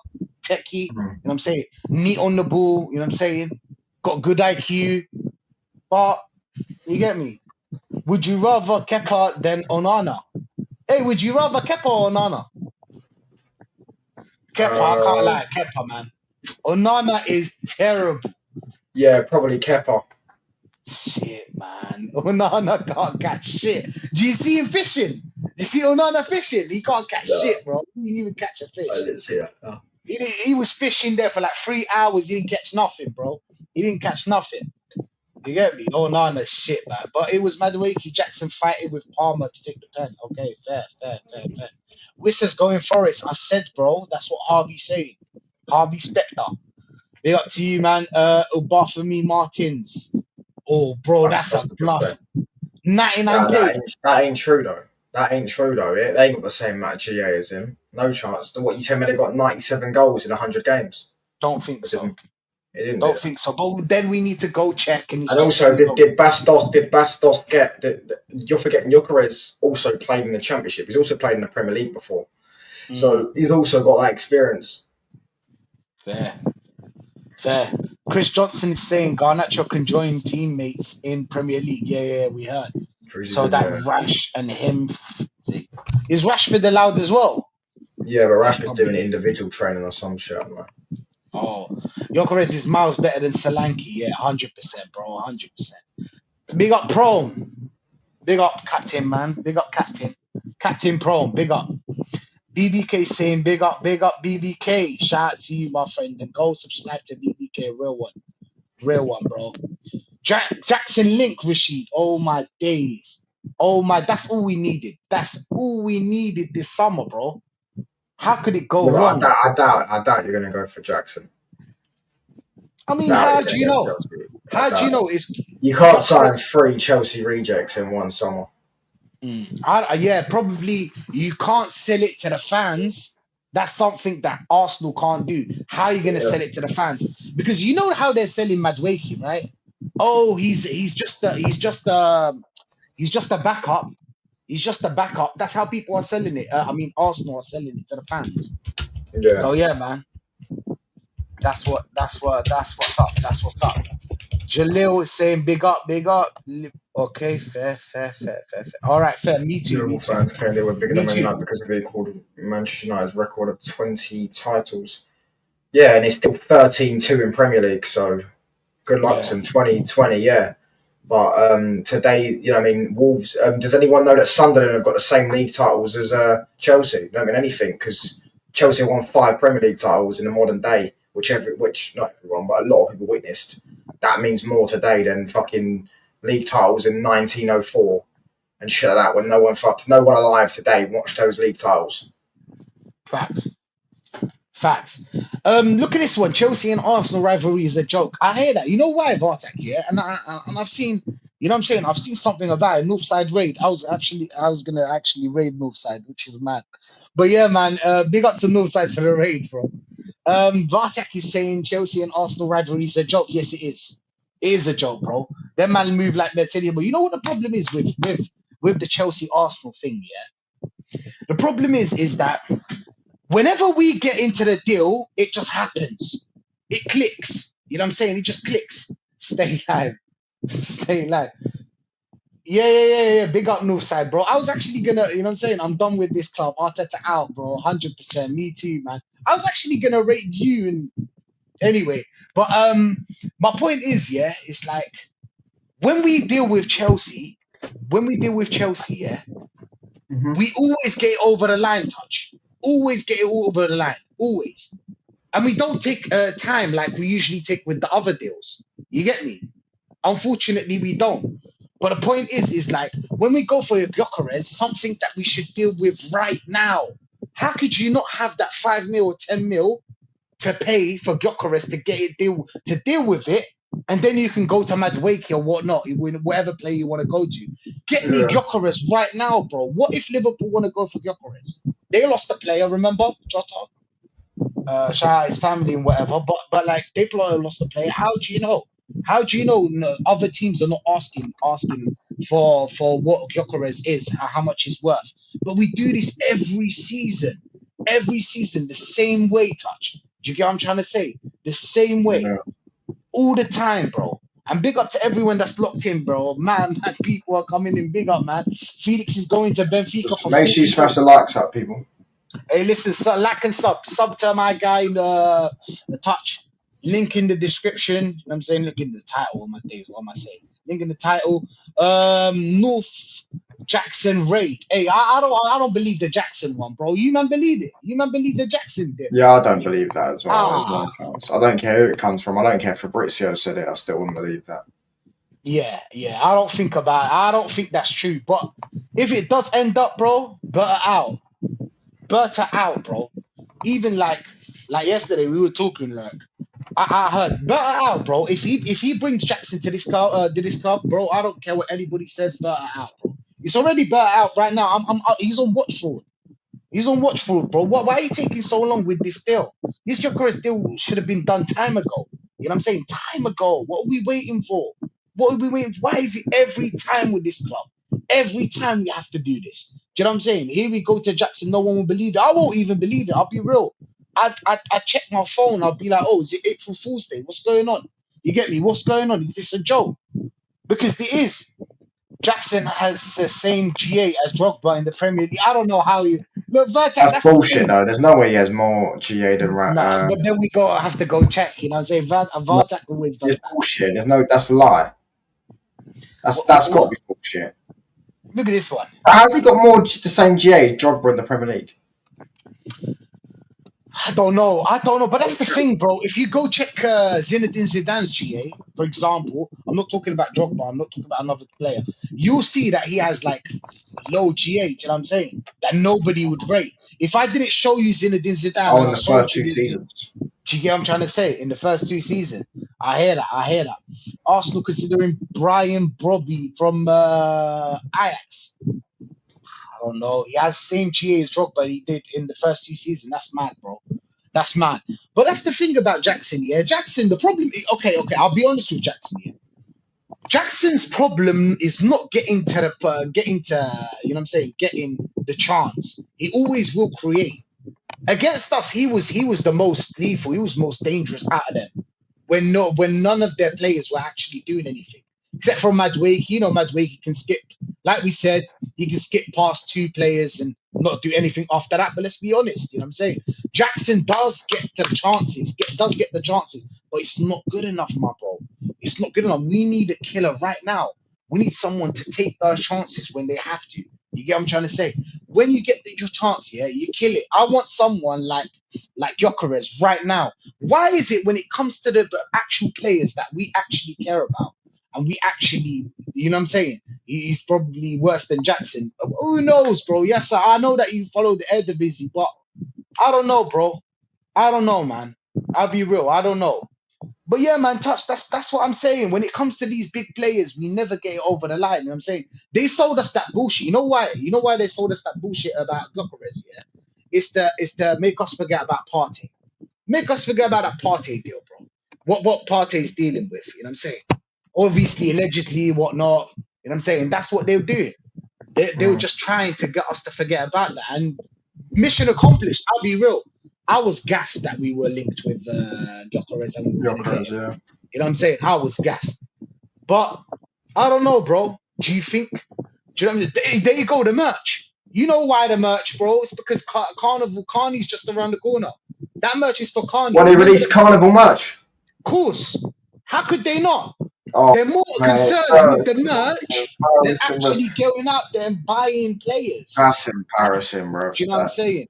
techie, you know what I'm saying? Neat on the ball, you know what I'm saying? Got good IQ. But you get me? Would you rather Kepa than Onana? Hey, would you rather Kepa or Onana? Kepa, I can't lie, Kepa, man. Onana is terrible. Yeah, probably Kepa. Shit, man. Onana can't catch shit. Do you see him fishing? You see Onana fishing? He can't catch shit, bro. He didn't even catch a fish. didn't see that. No. He was fishing there for like 3 hours. He didn't catch nothing, bro. He didn't catch nothing. You get me? Onana shit, man. But it was Madueke Jackson fighting with Palmer to take the pen. Okay, fair. Whistler's going for it. I said, bro. That's what Harvey's saying. Harvey Specter. Big up to you, man. Obafemi Martins. Oh, bro, that's a bluff. 99 plays. That ain't true though. That ain't true though. They ain't got the same amount of GA as him. No chance. What you tell me? They got 97 goals in 100 games. Don't think so. He didn't. Don't think so. But then we need to go check. And also, did Bastos get? You're forgetting Gyökeres also played in the Championship. He's also played in the Premier League before, so he's also got that experience. Fair. Chris Johnson is saying Garnacho can join teammates in Premier League. Yeah, we heard. So that Rash and him. Is Rashford allowed as well? Yeah, but Rashford's doing individual training or some shit. I'm like, oh, Gyökeres is miles better than Solanke. Yeah, 100%, bro. 100%. Big up Prone. Big up Captain, man. Big up Captain. Captain Prone. Big up. BBK saying big up BBK. Shout out to you, my friend. And go subscribe to BBK. Real one, bro. Jackson Link, Rashid. Oh my days. Oh my, that's all we needed. That's all we needed this summer, bro. How could it go wrong? I doubt you're gonna go for Jackson. I mean, how do you know? How do you know? You can't sign 3 Chelsea rejects in one summer. Yeah, probably you can't sell it to the fans. That's something that Arsenal can't do. How are you going to sell it to the fans? Because you know how they're selling Madueke, right? Oh, he's just a backup. He's just a backup. That's how people are selling it. Arsenal are selling it to the fans. Yeah. So yeah, man. That's what's up. Jalil is saying big up. Okay, fair. All right, fair. Me too. Fans claim they were bigger than Man United because they called Manchester United's record of 20 titles. Yeah, and it's still 13-2 in Premier League, so good luck to them. 2020, yeah. But today, Wolves. Does anyone know that Sunderland have got the same league titles as Chelsea? Don't mean anything because Chelsea won 5 Premier League titles in the modern day, which not everyone, but a lot of people witnessed. That means more today than fucking league titles in 1904 and shit like that when no one alive today watched those league titles. Facts. Facts. Look at this one. Chelsea and Arsenal rivalry is a joke. I hear that. You know why, Vartak? Yeah, and I've seen. You know what I'm saying? I've seen something about it. Northside raid. I was gonna actually raid Northside, which is mad. But yeah, man. Big up to Northside for the raid, bro. Vartak is saying Chelsea and Arsenal rivalry is a joke. Yes, it is. It is a joke, bro. Them man move like they're telling you. But you know what the problem is with the Chelsea Arsenal thing? Yeah. The problem is that whenever we get into the deal, it just happens. It clicks. You know what I'm saying? It just clicks. Stay live. Stay live. Yeah. Big up Northside, bro. I was actually gonna, you know what I'm saying? I'm done with this club. Arteta out, bro. 100%. Me too, man. I was actually gonna rate you and anyway. But my point is, yeah, it's like when we deal with Chelsea, yeah, we always get it over the line, touch. Always get it over the line. Always. And we don't take time like we usually take with the other deals. You get me? Unfortunately, we don't. But the point is like when we go for Gyökeres, something that we should deal with right now. How could you not have that 5 mil or 10 mil to pay for Gyökeres to get it deal with it, and then you can go to Madueke or whatnot, whatever player you want to go to. Get me Gyökeres right now, bro. What if Liverpool want to go for Gyökeres? They lost the player, remember, Jota? Shout out his family and whatever, but like they lost the player. How do you know? How do you know other teams are not asking for what Gyökeres is, how much he's worth? But we do this every season, the same way, touch. Do you get what I'm trying to say? The same way, all the time, bro. And big up to everyone that's locked in, bro. Man, people are coming in. Big up, man. Felix is going to Benfica Just for make sure you smash the likes up, people. Hey, listen, like and sub to my guy in the touch. Link in the description. You know what I'm saying? Look in the title. What am I saying? Link in the title. North Jackson raid. Hey, I don't believe the Jackson one, bro. You man believe it? You man believe the Jackson did? Yeah, I don't believe that as well. There's no chance. I don't care who it comes from. I don't care if Fabrizio said it. I still wouldn't believe that. Yeah. I don't think that's true. But if it does end up, bro, Berta out, bro. Even like yesterday, we were talking. Like I heard Berta out, bro. If he brings Jackson to this club, bro, I don't care what anybody says. Berta out, bro. It's already Berta out right now. He's on watch fraud. He's on watch fraud, bro. Why are you taking so long with this deal? This Gyökeres deal should have been done time ago. You know what I'm saying? Time ago. What are we waiting for? Why is it every time with this club? Every time we have to do this. Do you know what I'm saying? Here we go to Jackson. No one will believe it. I won't even believe it. I'll be real. I check my phone. I'll be like, oh, is it April Fool's Day? What's going on? You get me? What's going on? Is this a joke? Because it is. Jackson has the same GA as Drogba in the Premier League. I don't know how he. Look, Vertek, that's bullshit, though. There's no way he has more GA than Nah, but then I have to go check. You know, say Vertek always does. It's bullshit. That's a lie. That's got to be bullshit. Look at this one. How's he got more the same GA as Drogba in the Premier League? I don't know, but that's the thing, bro. If you go check Zinedine Zidane's GA, for example, I'm not talking about Drogba, I'm not talking about another player. You'll see that he has like low GA. Do you know what I'm saying? That nobody would rate. If I didn't show you Zinedine Zidane, in the first 2 seasons. Do you get what I'm trying to say? In the first 2 seasons, I hear that. Arsenal considering Brian Brobby from Ajax. I don't know. He has the same GA as Drogba he did in the first 2 seasons. That's mad, bro. That's mad. But that's the thing about Jackson, yeah. Jackson, the problem. Okay. I'll be honest with Jackson, yeah. Jackson's problem is not getting you know what I'm saying, getting the chance. He always will create. Against us, he was the most lethal. He was most dangerous out of them. When none of their players were actually doing anything. Except for Madueke. You know, Madueke can skip. Like we said, he can skip past 2 players and not do anything after that. But let's be honest, you know what I'm saying? Jackson does get the chances, but it's not good enough, my bro. It's not good enough. We need a killer right now. We need someone to take those chances when they have to. You get what I'm trying to say? When you get your chance, yeah, you kill it. I want someone like Gyökeres right now. Why is it when it comes to the actual players that we actually care about and we actually, you know what I'm saying? He's probably worse than Jackson. Who knows, bro? Yes, sir, I know that you follow the Eredivisie, but I don't know, bro. I don't know, man. I'll be real. I don't know. But yeah, man, touch. That's what I'm saying. When it comes to these big players, we never get it over the line. You know what I'm saying? They sold us that bullshit. You know why? You know why they sold us that bullshit about Gyökeres, yeah? It's to make us forget about Partey. Make us forget about that Partey deal, bro. What Partey's dealing with, you know what I'm saying? Obviously, allegedly, whatnot. You know what I'm saying? That's what they were doing. They were just trying to get us to forget about that. And mission accomplished. I'll be real. I was gassed that we were linked with Gyökeres and we were going to get Gyökeres, him. yeah. You know what I'm saying? I was gassed. But I don't know, bro. Do you know what I mean? There you go, the merch. You know why the merch, bro? It's because Carney's just around the corner. That merch is for Carney. When they released Carnival merch. Of course. How could they not? Oh, They're more mate, concerned with the merch than embarrassing, bro. actually going out there and buying players. That's embarrassing, bro. Do you know what I'm saying?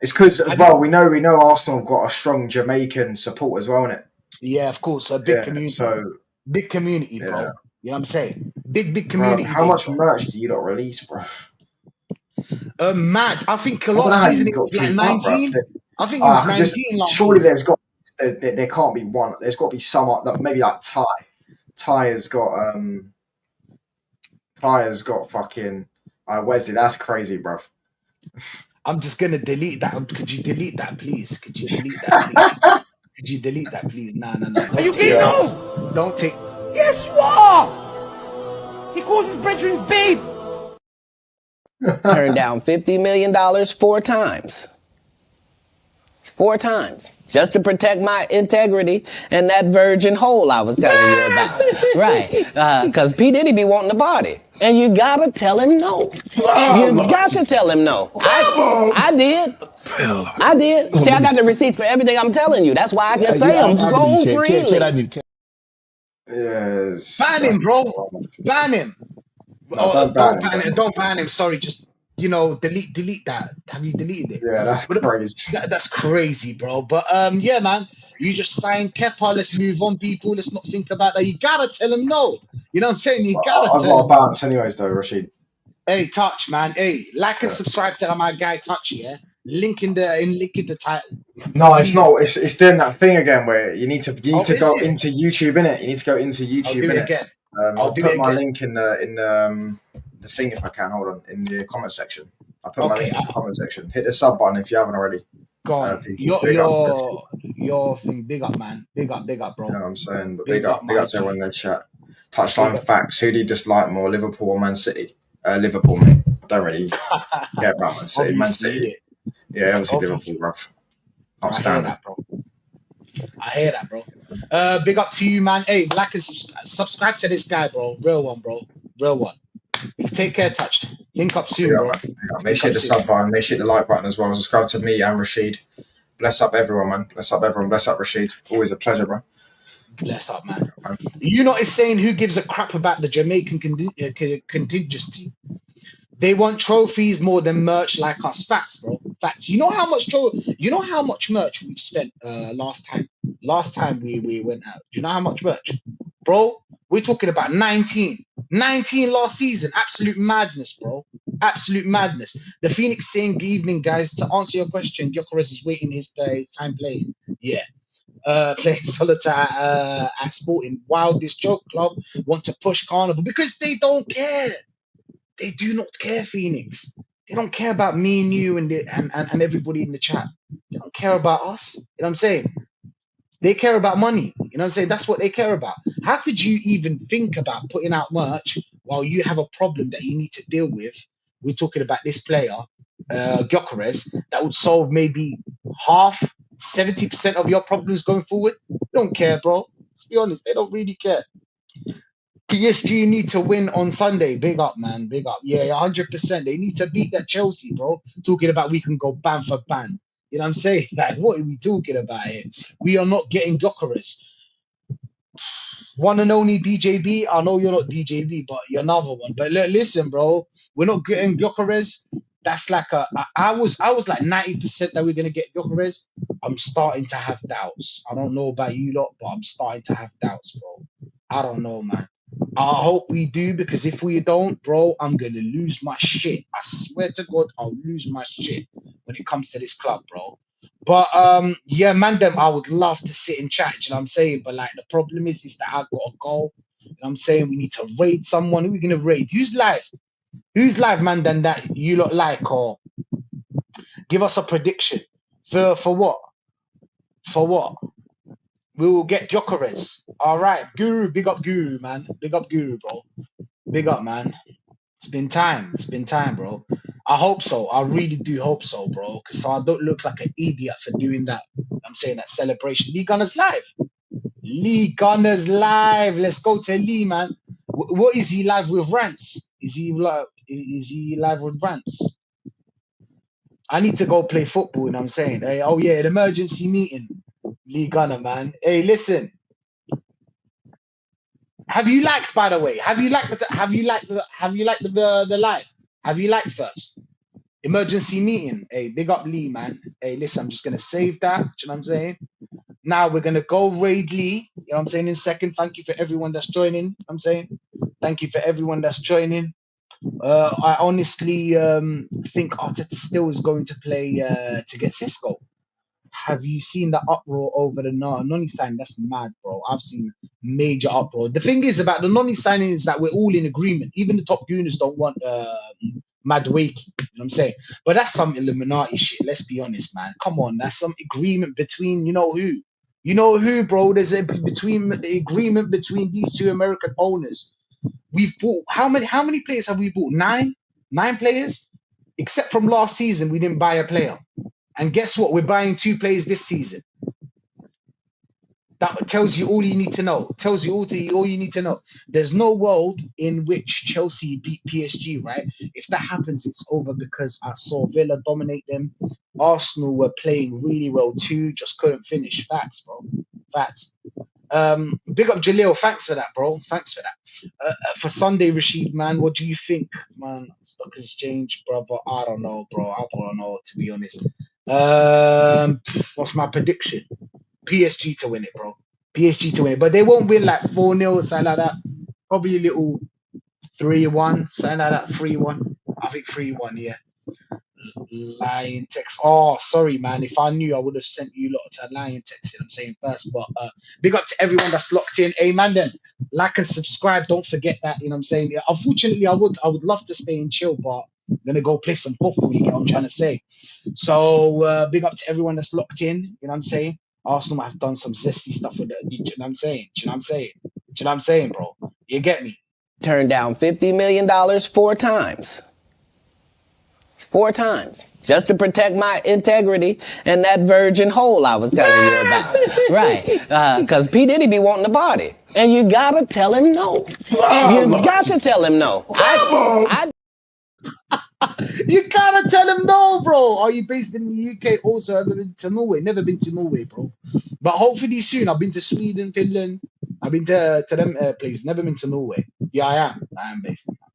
It's because as well we know Arsenal have got a strong Jamaican support as well, innit? Yeah, of course. A big community. So big community, bro. yeah. You know what I'm saying? Big Bro, community. how much merch do you not release, bro? Mad. I think I don't know last how season you it got was like keep up, bro. 19. I think it was 19 last surely season. there can't be one. There's got to be some maybe like Ty. Ty has got fucking Wesley. That's crazy, bro. I'm just gonna delete that. Could you delete that, please? Could you delete that, please? Could you delete that, please? No. Are you gay? No! Don't take. Yes, you are! He calls his brethren babe! Turned down $50 million 4 times. 4 times. Just to protect my integrity and that virgin hole I was telling you about. Right. Because P. Diddy be wanting to party. And you gotta tell him no. You got to tell him no. I did. I did. See, I got the receipts for everything I'm telling you. That's why I can say them so freely. Yes. Ban him, bro. Ban him. No, don't ban him. Sorry, just delete that. Have you deleted it? Yeah, that's crazy. That's crazy, bro. But yeah, man. You just signed Kepa. Let's move on, people. Let's not think about that. You gotta tell him no. You know what I'm saying? You gotta I've tell got him. a bounce anyways, though, Rashid. Hey, Touch, man. Hey, like and subscribe to my guy Touch, yeah. Link in the title. No, it's not. It's doing that thing again where you need to go into YouTube, innit? You need to go into YouTube, I'll do it again. I'll put my link in the thing if I can. Hold on, in the comment section. I'll put my link in the comment section. Hit the sub button if you haven't already. Go on. Your thing, big up, man. Big up, bro. You know what I'm saying? But big up to everyone in the chat. Touchline facts. Who do you dislike more, Liverpool or Man City? Liverpool, mate. I don't really care about Man City. Man City. Yeah, obviously Liverpool, bro. Outstanding. I hear that, bro. Big up to you, man. Hey, like and subscribe to this guy, bro. Real one, bro. Real one. Take care, Touch. Link up soon, bro. Make sure hit the sub button. Make sure hit the like button as well. Subscribe to me and Rashid. Bless up everyone, man. Bless up everyone. Bless up Rashid. Always a pleasure, bro. Bless up, man. You know, it's saying who gives a crap about the Jamaican contingency. They want trophies more than merch like us. Facts, bro. Facts. You know how much merch we've spent last time? Last time we went out. Do you know how much merch? Bro, we're talking about 19. 19 last season. Absolute madness, bro. Absolute madness. The Phoenix saying, good evening, guys. To answer your question, Gyökeres is waiting his time playing. Yeah. Playing solitaire at Sporting. While this joke club want to push Carnival because they don't care. They do not care, Phoenix. They don't care about me and you and everybody in the chat. They don't care about us. You know what I'm saying? They care about money. You know what I'm saying? That's what they care about. How could you even think about putting out merch while you have a problem that you need to deal with? We're talking about this player, Gyökeres, that would solve maybe half, 70% of your problems going forward. They don't care, bro. Let's be honest. They don't really care. PSG need to win on Sunday. Big up, man. Big up. Yeah, 100%. They need to beat that Chelsea, bro. Talking about we can go ban for ban. You know what I'm saying? Like, what are we talking about here? We are not getting Gyökeres. One and only DJB. I know you're not DJB, but you're another one. But listen, bro. We're not getting Gyökeres. That's like I was like 90% that we're gonna get Gyökeres. I'm starting to have doubts. I don't know about you lot, but I'm starting to have doubts, bro. I don't know, man. I hope we do, because if we don't, bro, I'm gonna lose my shit. I swear to God, I'll lose my shit when it comes to this club, bro. But yeah, man, them I would love to sit and chat, you know what I'm saying? But like the problem is that I've got to go. You know what I'm saying? We need to raid someone. Who are we gonna raid? Who's live? Who's live, man, then that you lot like, or give us a prediction. For what? For what? We will get Gyökeres. All right, Guru, big up Guru, man. Big up Guru, bro. Big up, man. It's been time. It's been time, bro. I hope so. I really do hope so, bro. Because so I don't look like an idiot for doing that. I'm saying that celebration. Lee Gunners live. Lee Gunners live. Let's go to Lee, man. What is he live with Rants? Is he live with Rants? I need to go play football, you know what I'm saying? Hey, oh yeah, an emergency meeting. Lee Gunner, man. Hey, listen. Have you liked, by the way? Have you liked the live? Have you liked first? Emergency meeting. Hey, big up Lee, man. Hey, listen, I'm just gonna save that. Do you know what I'm saying? Now we're gonna go raid Lee. You know what I'm saying? In second. Thank you for everyone that's joining. You know what I'm saying? Thank you for everyone that's joining. I honestly think Arteta still is going to play to get Cisco. Have you seen the uproar over the Noni sign? That's mad, bro. I've seen major uproar. The thing is about the Noni signing is that we're all in agreement. Even the top gooners don't want Madueke. You know what I'm saying? But that's some Illuminati shit. Let's be honest, man. Come on, that's some agreement between you know who. You know who, bro? There's a between the agreement between these two American owners. We've bought how many players have we bought? Nine players? Except from last season, we didn't buy a player. And guess what? We're buying 2 players this season. That tells you all you need to know. Tells you all you need to know. There's no world in which Chelsea beat PSG, right? If that happens, it's over because I saw Villa dominate them. Arsenal were playing really well too, just couldn't finish. Facts, bro. Facts. Big up Jalil. Thanks for that, bro. Thanks for that. For Sunday, Rashid, man, what do you think, man? Stock has changed, brother. I don't know, bro. I don't know, to be honest. What's my prediction? PSG to win it, bro. PSG to win it, but they won't win like 4-0, something like that. Probably a little 3-1, something like that. 3-1. I think 3-1. Yeah. Lion text. Oh, sorry, man. If I knew, I would have sent you lot to a lion text. I'm saying first, but big up to everyone that's locked in. Hey, man, then like and subscribe. Don't forget that. You know what I'm saying? Yeah, unfortunately, I would love to stay and chill, but I'm gonna go play some football. You get what I'm trying to say? So big up to everyone that's locked in. You know what I'm saying? Arsenal might have done some zesty stuff with it. You know what I'm saying? Do you know what I'm saying? Do you know what I'm saying, bro? You get me? Turned down $50 million 4 times. 4 times. Just to protect my integrity and that virgin hole I was telling you about. Right. Because P. Diddy be wanting to party. And you gotta tell him no. You got to tell him no. You gotta tell him no, bro. Are you based in the UK? Also, ever been to Norway? Never been to Norway, bro. But hopefully soon. I've been to Sweden, Finland. I've been to them places. Never been to Norway. Yeah, I am. I am based in that.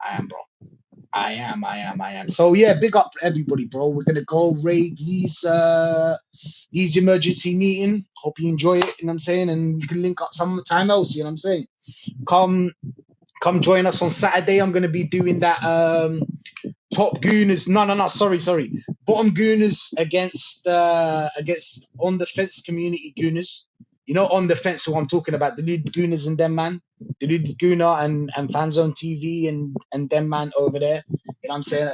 I am, bro. I am. So yeah, big up everybody, bro. We're gonna go raid these emergency meeting. Hope you enjoy it, you know what I'm saying? And you can link up some time else, you know what I'm saying? Come join us on Saturday. I'm gonna be doing that top gooners. No, sorry. Bottom gooners against on the fence community gooners. You know, on the fence who I'm talking about, the lead gooners and them man. The lead gooner and Fanzone TV and them man over there. You know what I'm saying?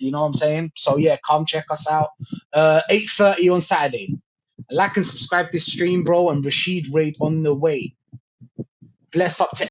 You know what I'm saying? So yeah, come check us out. 8:30 on Saturday. Like and subscribe this stream, bro, and Rashid raid on the way. Bless up to